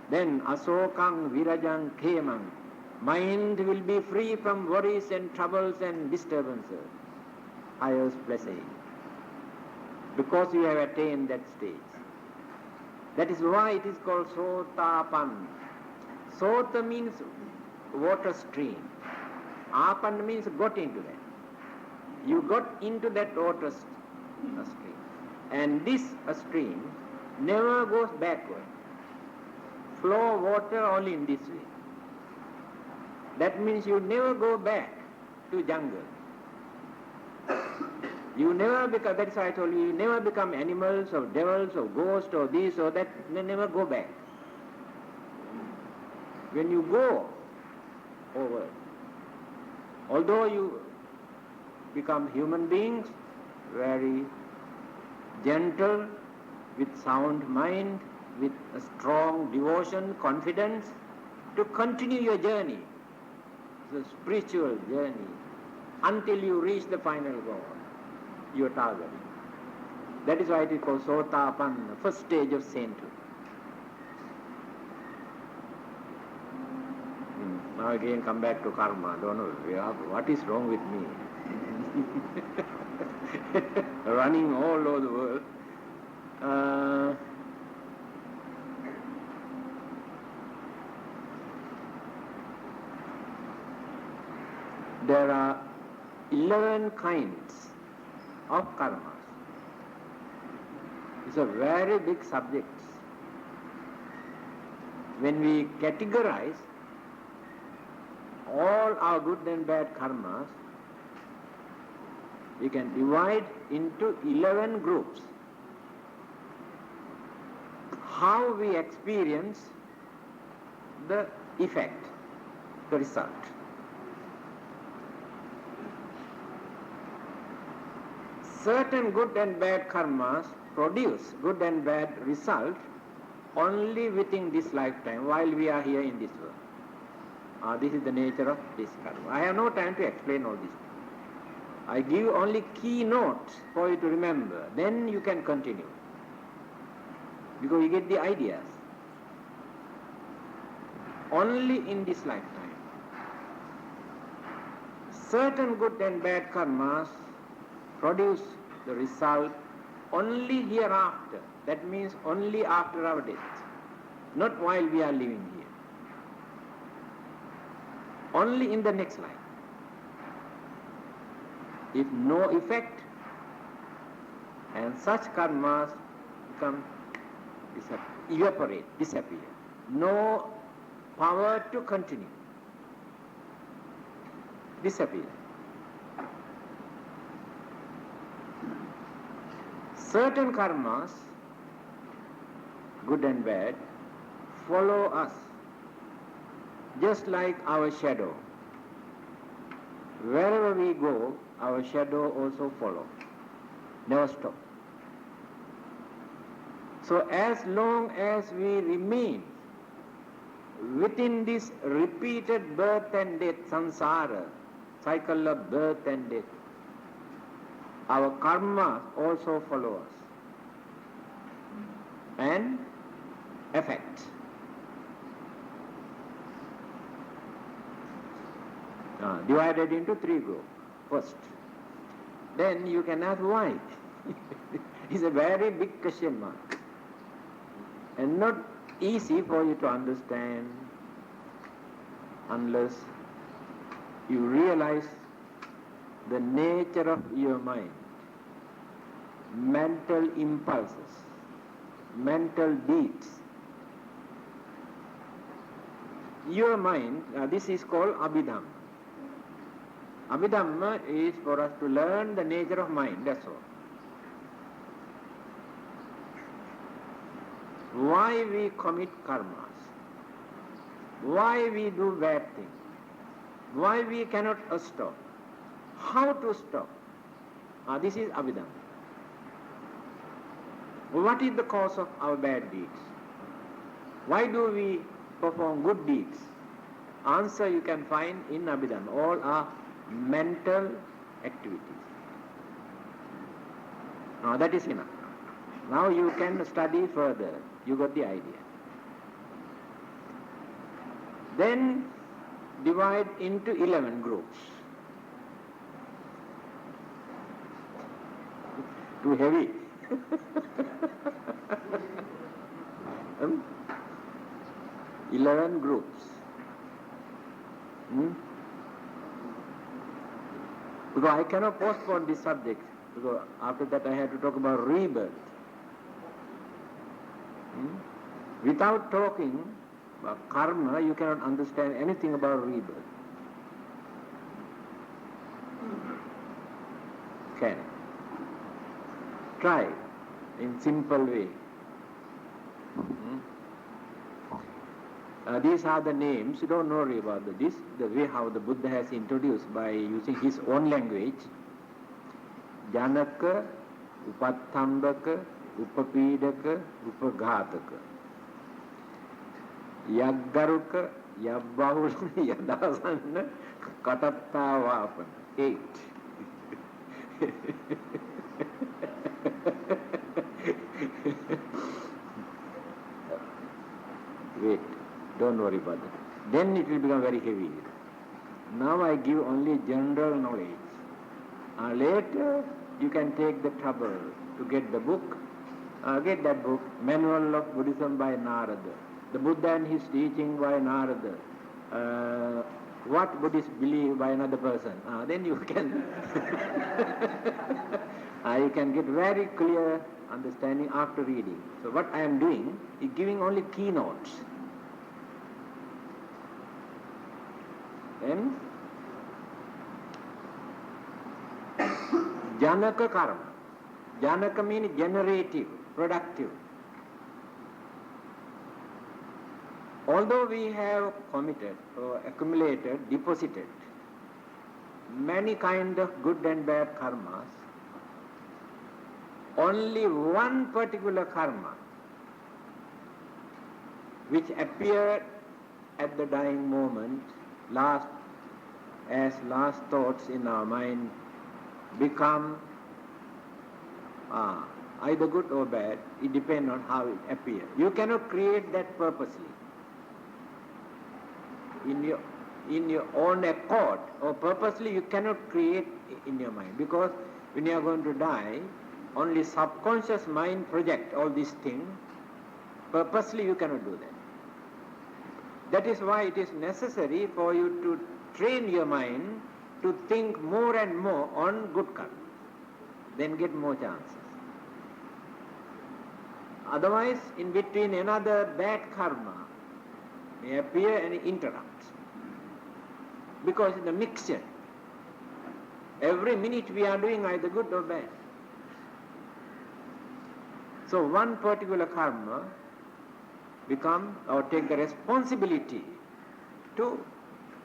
Then asokang virajang khemang, mind will be free from worries and troubles and disturbances. Highest blessing. Because you have attained that stage. That is why it is called Sotapan. Sota means water stream. Apan means got into that. You got into that water stream. And this stream never goes backward. Flow water only in this way. That means you never go back to jungle. You never become, that's why I told you, you never become animals or devils or ghosts or this or that, they never go back. When you go over, although you become human beings, very gentle, with sound mind, with a strong devotion, confidence, to continue your journey, the spiritual journey, until you reach the final goal, your target. That is why it is called Sotapan, the first stage of sainthood. Now again come back to karma, don't know, what is wrong with me? Running all over the world. There are 11 kinds of karmas. It's a very big subject. When we categorize all our good and bad karmas, we can divide into 11 groups. How we experience the effect, the result. Certain good and bad karmas produce good and bad result only within this lifetime while we are here in this world. This is the nature of this karma. I have no time to explain all this. I give only key notes for you to remember. Then you can continue. Because you get the ideas. Only in this lifetime. Certain good and bad karmas produce the result only hereafter. That means only after our death. Not while we are living here. Only in the next life. If no effect, and such karmas become evaporate, disappear. No power to continue. Disappear. Certain karmas, good and bad, follow us just like our shadow. Wherever we go, our shadow also follows. Never stop. So as long as we remain within this repeated birth and death, samsara, cycle of birth and death, our karma also follow us and affect. Divided into 3 groups. First. Then you can ask why. It's a very big question mark. And not easy for you to understand unless you realize the nature of your mind, mental impulses, mental deeds. Your mind, this is called abhidhamma. Abhidhamma is for us to learn the nature of mind, that's all. Why we commit karmas, why we do bad things, why we cannot stop, how to stop. This is Abhidhamma. What is the cause of our bad deeds? Why do we perform good deeds? Answer you can find in Abhidhamma. All are mental activities. Now that is enough. Now you can study further. You got the idea. Then divide into 11 groups. Too heavy. 11 groups. Because I cannot postpone this subject, because after that I have to talk about rebirth. Without talking about karma, you cannot understand anything about rebirth. Can. Try in simple way. These are the names. You don't worry about this. The way how the Buddha has introduced by using his own language. Janaka, Upattambaka, Upapidaka, Upaghataka. Yaggaruka, Yabbahula, Yadasanna, Katattavapana. 8. Wait, don't worry about that. Then it will become very heavy. Now I give only general knowledge. Later you can take the trouble to get the book. Get that book, Manual of Buddhism by Narada. The Buddha and his teaching by Narada. What Buddhists believe by another person. Then you can you can get very clear understanding after reading. So what I am doing is giving only keynotes. Then Janaka karma. Janaka means generative, productive. Although we have committed or accumulated, deposited many kind of good and bad karmas, only one particular karma which appeared at the dying moment, as last thoughts in our mind, become either good or bad. It depends on how it appears. You cannot create that purposely. In your own accord or purposely you cannot create in your mind, because when you are going to die, only subconscious mind project all these things. Purposely you cannot do that. That is why it is necessary for you to train your mind to think more and more on good karma, then get more chances. Otherwise, in between another bad karma may appear and interrupt. Because in the mixture, every minute we are doing either good or bad. So one particular karma become or take the responsibility to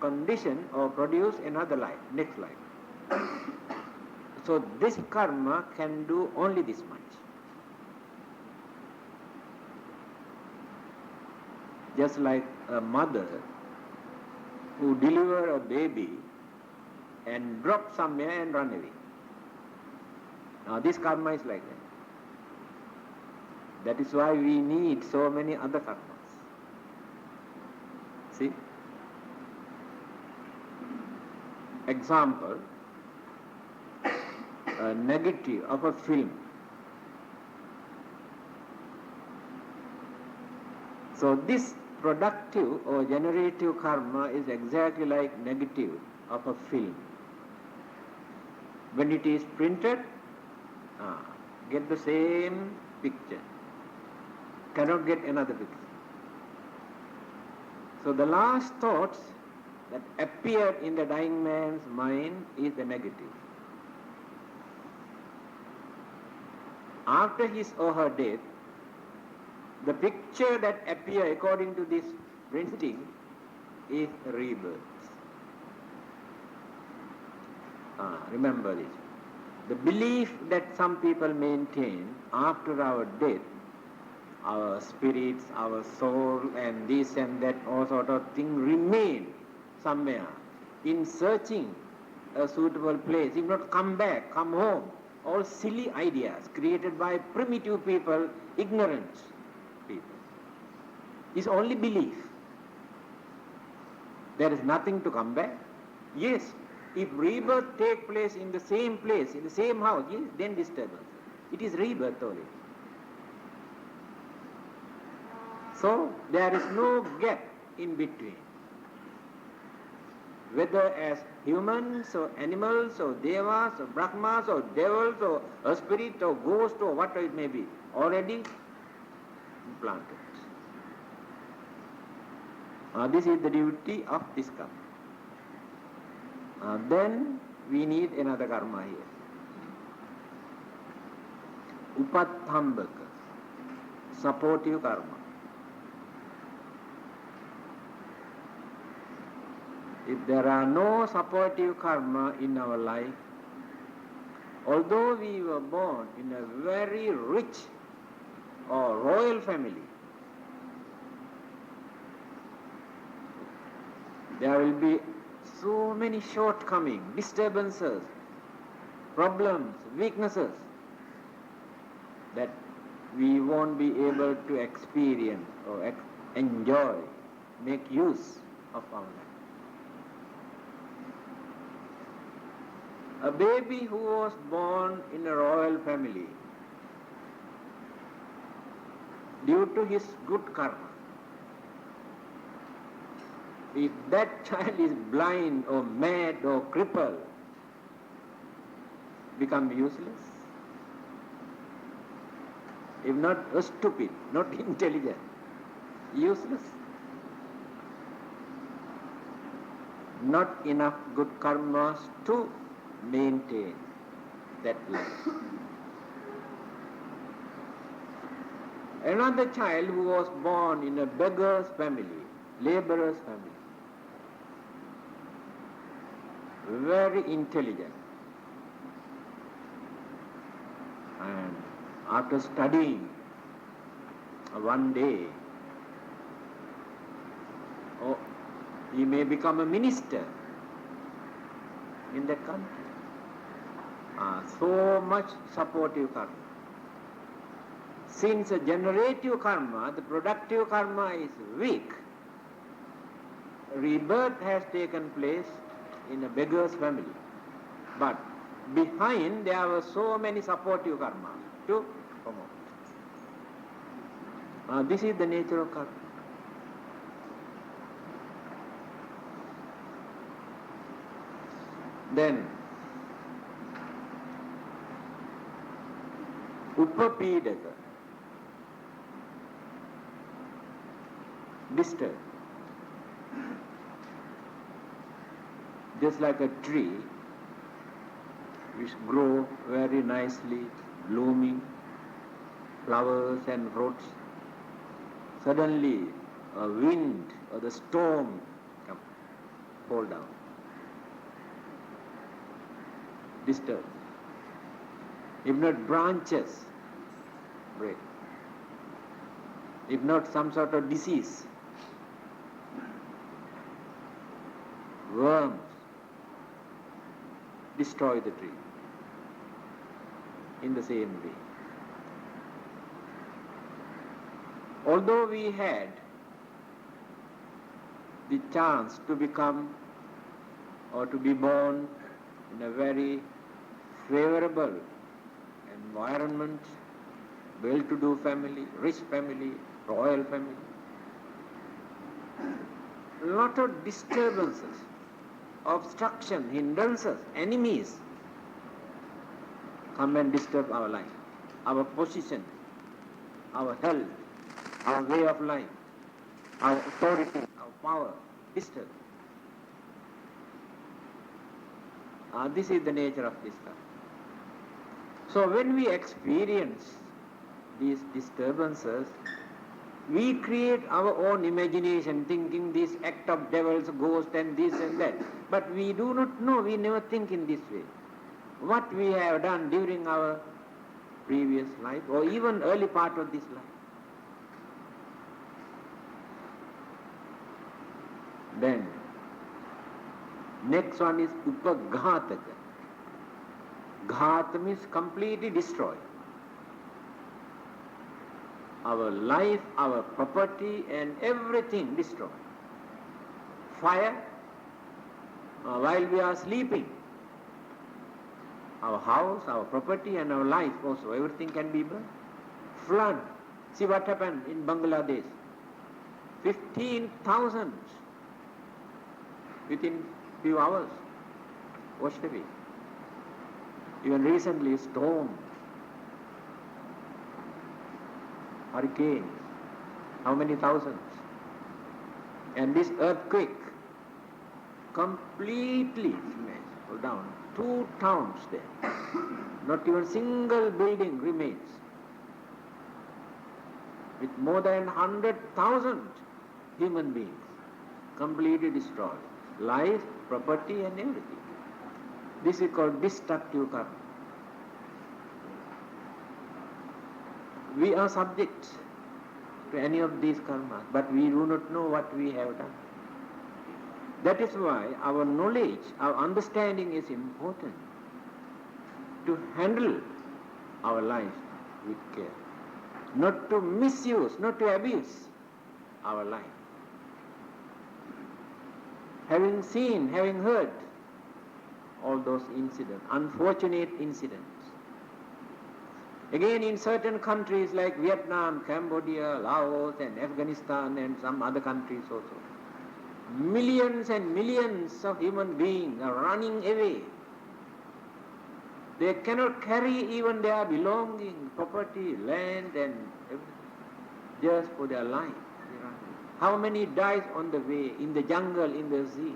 condition or produce another life, next life. So this karma can do only this much. Just like a mother who deliver a baby and drop somewhere and run away. Now this karma is like that. That is why we need so many other karmas. See? Example, a negative of a film. So this productive or generative karma is exactly like negative of a film. When it is printed, get the same picture. Cannot get another picture. So the last thoughts that appeared in the dying man's mind is the negative. After his or her death, the picture that appears according to this printing is rebirth. Remember this. The belief that some people maintain after our death, our spirits, our soul and this and that, all sort of thing remain somewhere in searching a suitable place, if not come back, come home. All silly ideas created by primitive people, ignorant people. It's only belief. There is nothing to come back. Yes, if rebirth take place in the same place, in the same house, yes, then disturbance. It is rebirth only. So there is no gap in between. Whether as humans or animals or devas or brahmas or devils or a spirit or ghost or whatever it may be, already implanted. This is the duty of this karma. Then we need another karma here. Upathambaka, supportive karma. If there are no supportive karma in our life, although we were born in a very rich or royal family, there will be so many shortcomings, disturbances, problems, weaknesses that we won't be able to experience or enjoy, make use of our life. A baby who was born in a royal family, due to his good karma, if that child is blind or mad or crippled, become useless. If not stupid, not intelligent, useless. Not enough good karmas to maintain that life. Another child who was born in a beggar's family, laborer's family, very intelligent, and after studying one day, he may become a minister in that country. So much supportive karma. Since a generative karma, the productive karma is weak, rebirth has taken place in a beggar's family. But behind there were so many supportive karmas to promote. This is the nature of karma. Then Upapidaka, disturb. Just like a tree which grow very nicely, blooming, flowers and fruits. Suddenly a wind or the storm come, fall down, disturb. If not branches break, if not some sort of disease, worms destroy the tree. In the same way, although we had the chance to become or to be born in a very favorable environment, well-to-do family, rich family, royal family, a lot of disturbances, obstruction, hindrances, enemies come and disturb our life, our position, our health, our way of life, our authority, our power, disturb. This is the nature of this karma. So when we experience these disturbances, we create our own imagination, thinking this act of devils, ghost and this and that. But we do not know, we never think in this way. What we have done during our previous life or even early part of this life. Then, next one is upaghataka. Ghat means completely destroy. Our life, our property and everything destroy. Fire, while we are sleeping. Our house, our property and our life also, everything can be burned. Flood. See what happened in Bangladesh. 15,000 within few hours washed away. Even recently, storm, hurricanes, how many thousands? And this earthquake completely smashed down. 2 towns there. Not even single building remains. With more than 100,000 human beings completely destroyed. Life, property and everything. This is called destructive karma. We are subject to any of these karmas, but we do not know what we have done. That is why our knowledge, our understanding is important to handle our life with care. Not to misuse, not to abuse our life. Having seen, having heard all those incidents, unfortunate incidents. Again, in certain countries like Vietnam, Cambodia, Laos and Afghanistan and some other countries also, millions and millions of human beings are running away. They cannot carry even their belongings, property, land and everything, just for their life. How many dies on the way, in the jungle, in the sea?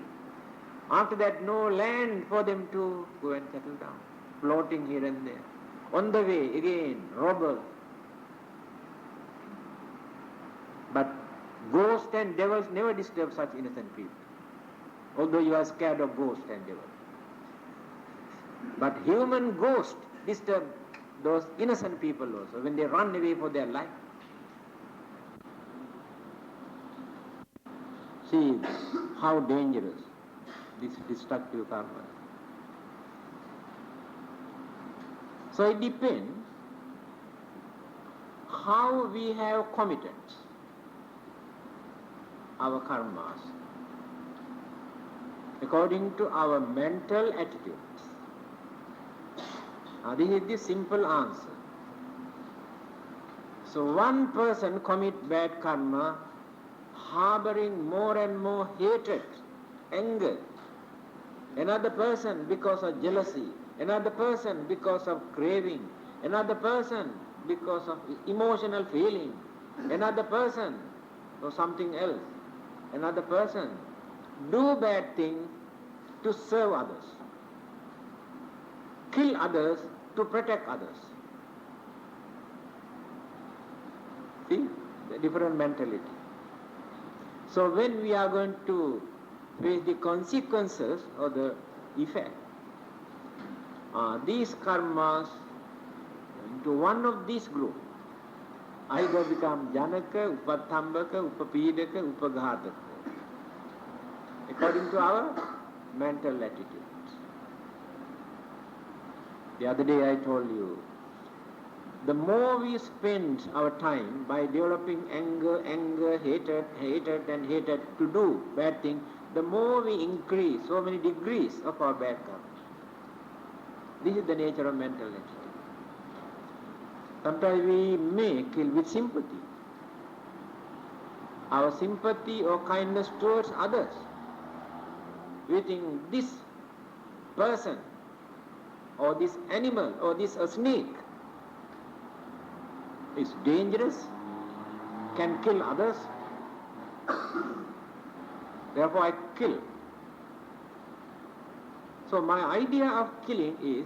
After that, no land for them to go and settle down, floating here and there. On the way, again, robbers. But ghosts and devils never disturb such innocent people, although you are scared of ghosts and devils. But human ghosts disturb those innocent people also when they run away for their life. See how dangerous this destructive karma is. So it depends how we have committed our karmas according to our mental attitudes. Now this is the simple answer. So one person commits bad karma harboring more and more hatred, anger. Another person because of jealousy. Another person because of craving. Another person because of emotional feeling. Another person or something else. Another person do bad things to serve others. Kill others to protect others. See, the different mentality. So when we are going to face the consequences or the effect, these karmas into one of these groups either become janaka, upathambaka, upapidaka, upaghataka, according to our mental attitudes. The other day I told you, the more we spend our time by developing anger, hatred to do bad things, the more we increase so many degrees of our bad karma. This is the nature of mental attitude. Sometimes we may kill with sympathy. Our sympathy or kindness towards others. We think this person or this animal or this snake is dangerous, can kill others. Therefore I kill. So my idea of killing is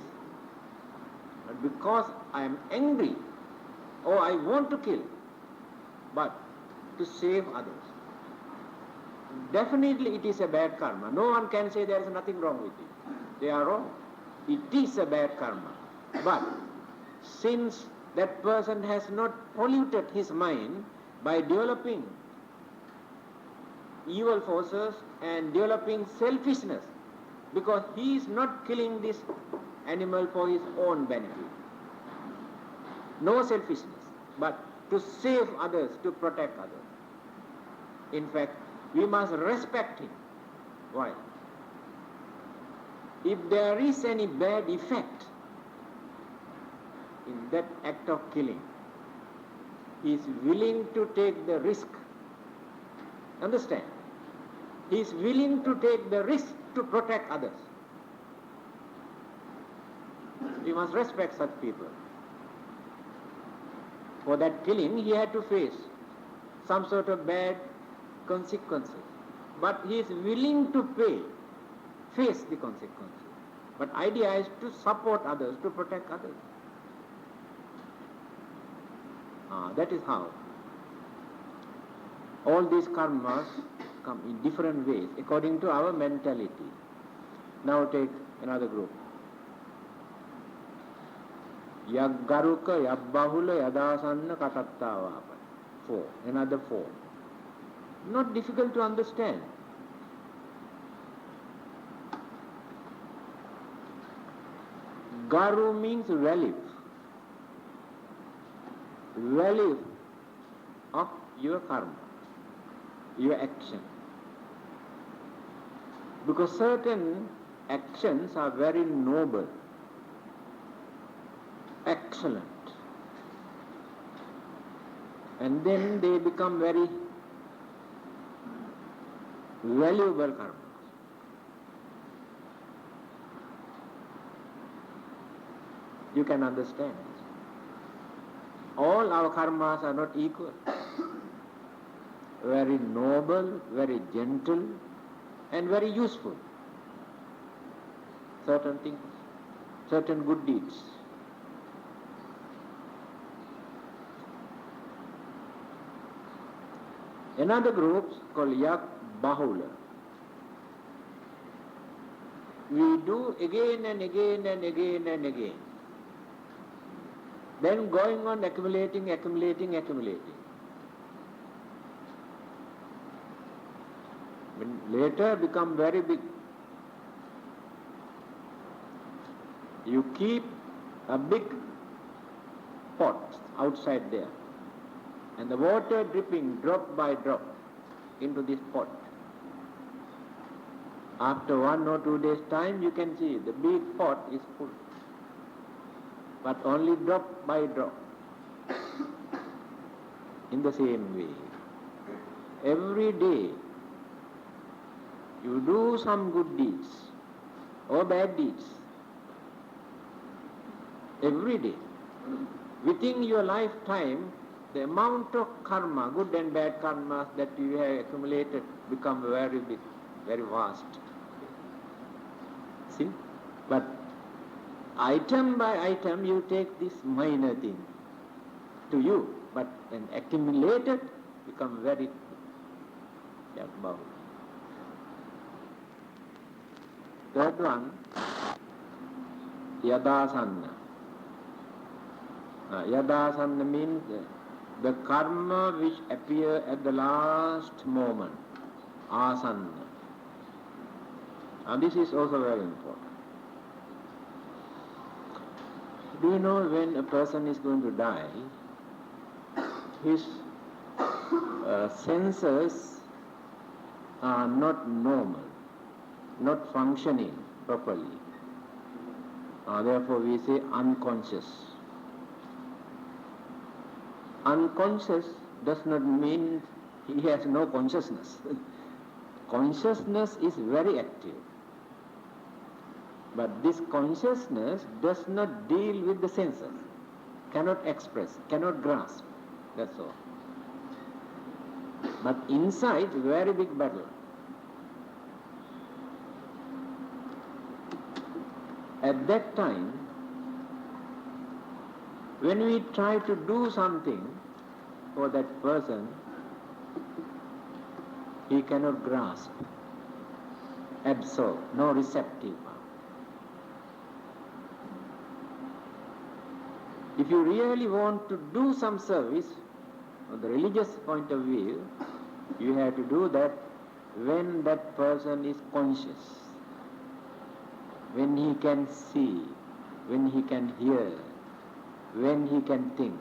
because I am angry or I want to kill, but to save others. Definitely it is a bad karma. No one can say there is nothing wrong with it. They are wrong. It is a bad karma. But since that person has not polluted his mind by developing evil forces and developing selfishness, because he is not killing this animal for his own benefit. No selfishness, but to save others, to protect others. In fact, we must respect him. Why? If there is any bad effect in that act of killing, he is willing to take the risk. Understand? He is willing to take the risk to protect others. We must respect such people. For that killing, he had to face some sort of bad consequences. But he is willing to face the consequences. But idea is to support others, to protect others. That is how all these karmas come in different ways according to our mentality. Now take another group. Yaggaruka, yabbahula, yadasanna, katattavapa. Another four. Not difficult to understand. Garu means value. Value of your karma, your action. Because certain actions are very noble, excellent, and then they become very valuable karma. You can understand. All our karmas are not equal. Very noble, very gentle, and very useful. Certain things, certain good deeds. Another group called Yak Bahula. We do again and again and again and again. Then going on accumulating. When later become very big. You keep a big pot outside there, and the water dripping drop by drop into this pot. After 1 or 2 days' time, you can see the big pot is full, but only drop by drop. In the same way, every day you do some good deeds or bad deeds. Every day. Within your lifetime, the amount of karma, good and bad karmas that you have accumulated become very big, very vast. See? But item by item you take this minor thing to you, but when accumulated become very big. Third one, Yadasanna. Yadasanna means the karma which appear at the last moment. Asanna. And this is also very important. Do you know when a person is going to die, his senses are not normal, not functioning properly. Therefore we say unconscious. Unconscious does not mean he has no consciousness. Consciousness is very active. But this consciousness does not deal with the senses, cannot express, cannot grasp. That's all. But inside, very big battle. At that time, when we try to do something for that person, he cannot grasp, absorb, no receptive. If you really want to do some service, from the religious point of view, you have to do that when that person is conscious, when he can see, when he can hear, when he can think.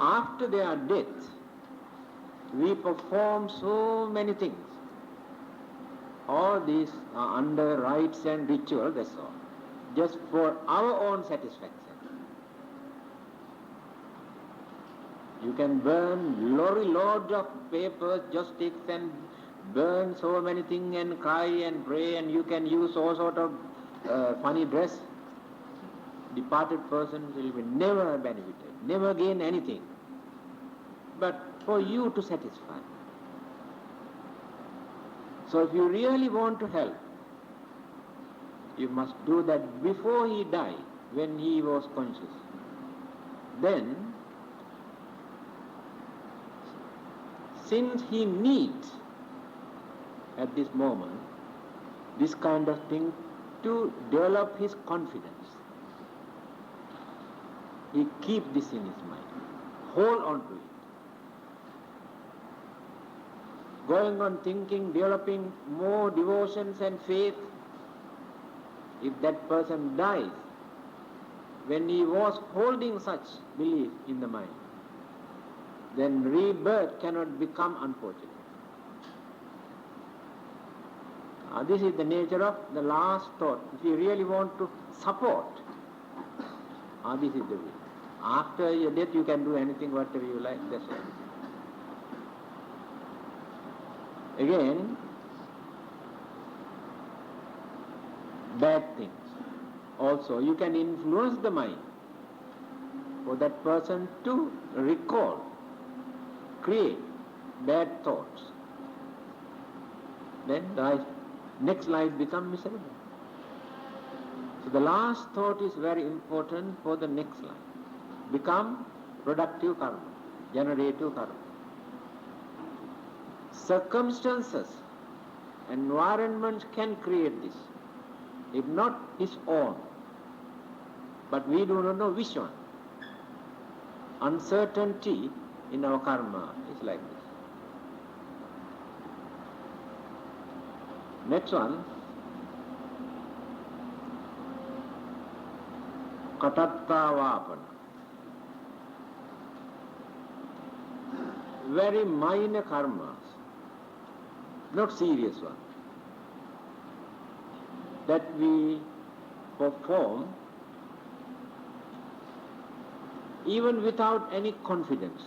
After their death, we perform so many things. All these are under rites and ritual, that's all, just for our own satisfaction. You can burn loads of papers, joysticks, and burn so many things and cry and pray, and you can use all sort of funny dress. Departed person will be never benefited, never gain anything, but for you to satisfy. So if you really want to help, you must do that before he died, when he was conscious. Then, since he needs at this moment this kind of thing to develop his confidence, he keeps this in his mind, hold on to it. Going on thinking, developing more devotions and faith. If that person dies, when he was holding such belief in the mind, then rebirth cannot become unfortunate. This is the nature of the last thought. If you really want to support, this is the way. After your death you can do anything, whatever you like, that's all. Again, bad things. Also, you can influence the mind for that person to recall, create bad thoughts. Then next life becomes miserable. So the last thought is very important for the next life. Become productive karma, generative karma. Circumstances, environment can create this, if not his own. But we do not know which one. Uncertainty in our karma is like this. Next one, katattavapana. Very minor karmas, not serious one, that we perform even without any confidence,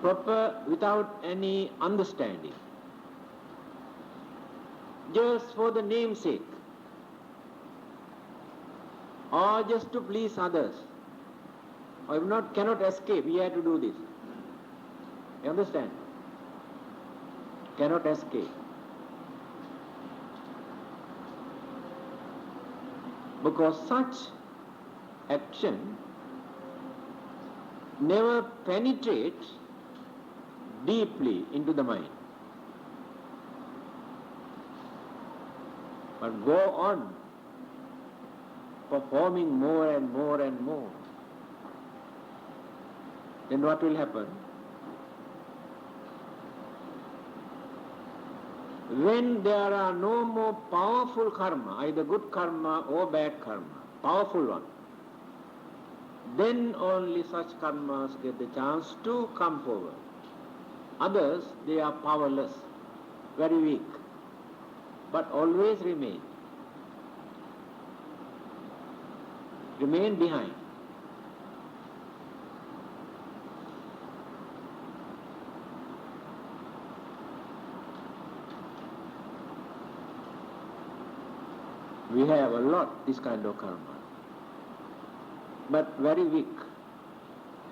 without any understanding, just for the namesake, or just to please others, or if not, cannot escape, we have to do this. You understand? Cannot escape. Because such action never penetrates deeply into the mind, but go on performing more and more and more. Then what will happen? When there are no more powerful karma, either good karma or bad karma, powerful one, then only such karmas get the chance to come forward. Others, they are powerless, very weak, but always remain behind. We have a lot this kind of karma, but very weak.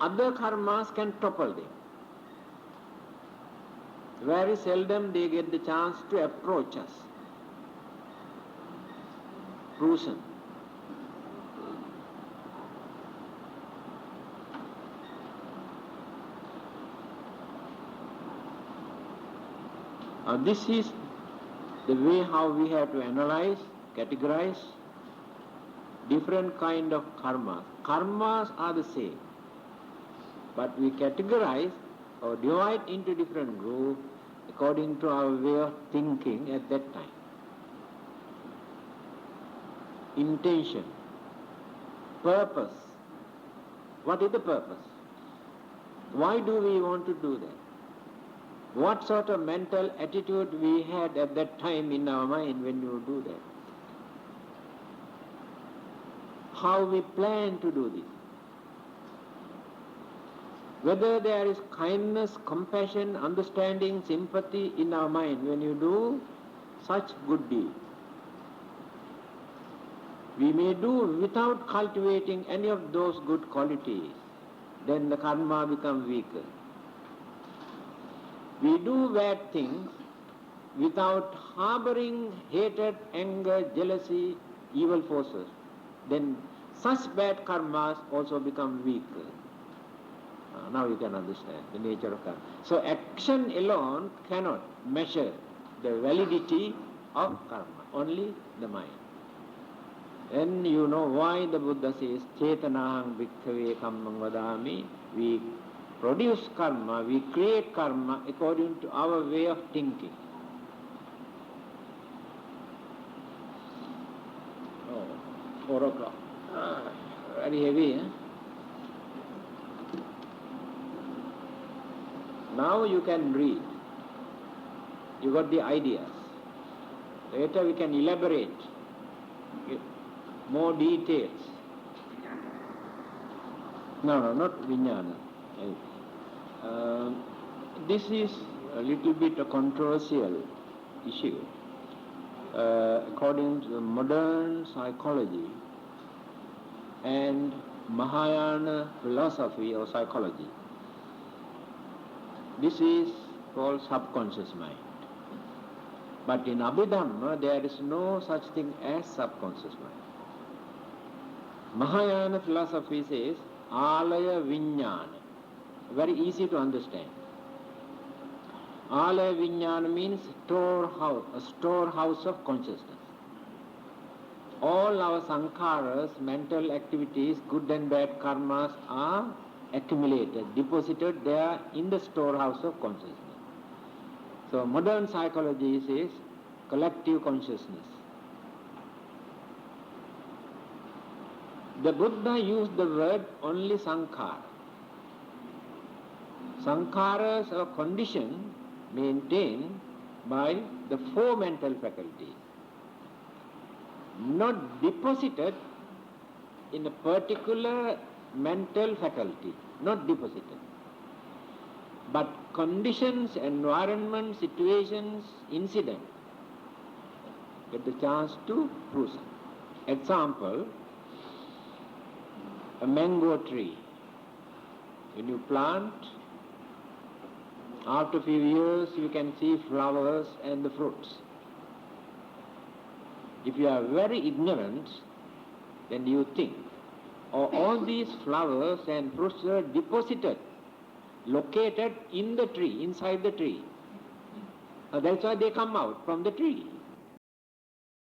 Other karmas can topple them. Very seldom they get the chance to approach us. Fruition. This is the way how we have to analyze, categorize different kind of karmas. Karmas are the same, but we categorize or divide into different groups according to our way of thinking at that time. Intention, purpose. What is the purpose? Why do we want to do that? What sort of mental attitude we had at that time in our mind when you do that? How we plan to do this? Whether there is kindness, compassion, understanding, sympathy in our mind when you do such good deed. We may do without cultivating any of those good qualities, then the karma becomes weaker. We do bad things without harboring hatred, anger, jealousy, evil forces, then such bad karmas also become weaker. Now you can understand the nature of karma. So action alone cannot measure the validity of karma, only the mind. Then you know why the Buddha says, Chetanahang bhikkhave kammam vadami. We produce karma, we create karma according to our way of thinking. Oh, 4 o'clock. Very heavy, eh? Now you can read. You got the ideas. Later we can elaborate more details. No, not vijnana. This is a little bit a controversial issue. According to modern psychology and Mahayana philosophy or psychology, this is called subconscious mind. But in Abhidhamma, there is no such thing as subconscious mind. Mahayana philosophy says, Alaya Vijnana. Very easy to understand. Alaya Vijnana means a storehouse of consciousness. All our sankharas, mental activities, good and bad karmas are accumulated, deposited there in the storehouse of consciousness. So modern psychology says collective consciousness. The Buddha used the word only sankhara. Sankharas are conditions maintained by the 4 mental faculties, not deposited in a particular mental faculty, not deposited. But conditions, environment, situations, incidents get the chance to fruition. Example, a mango tree. When you plant, after a few years you can see flowers and the fruits. If you are very ignorant, then you think, all these flowers and fruits are deposited, located in the tree, inside the tree. That's why they come out from the tree.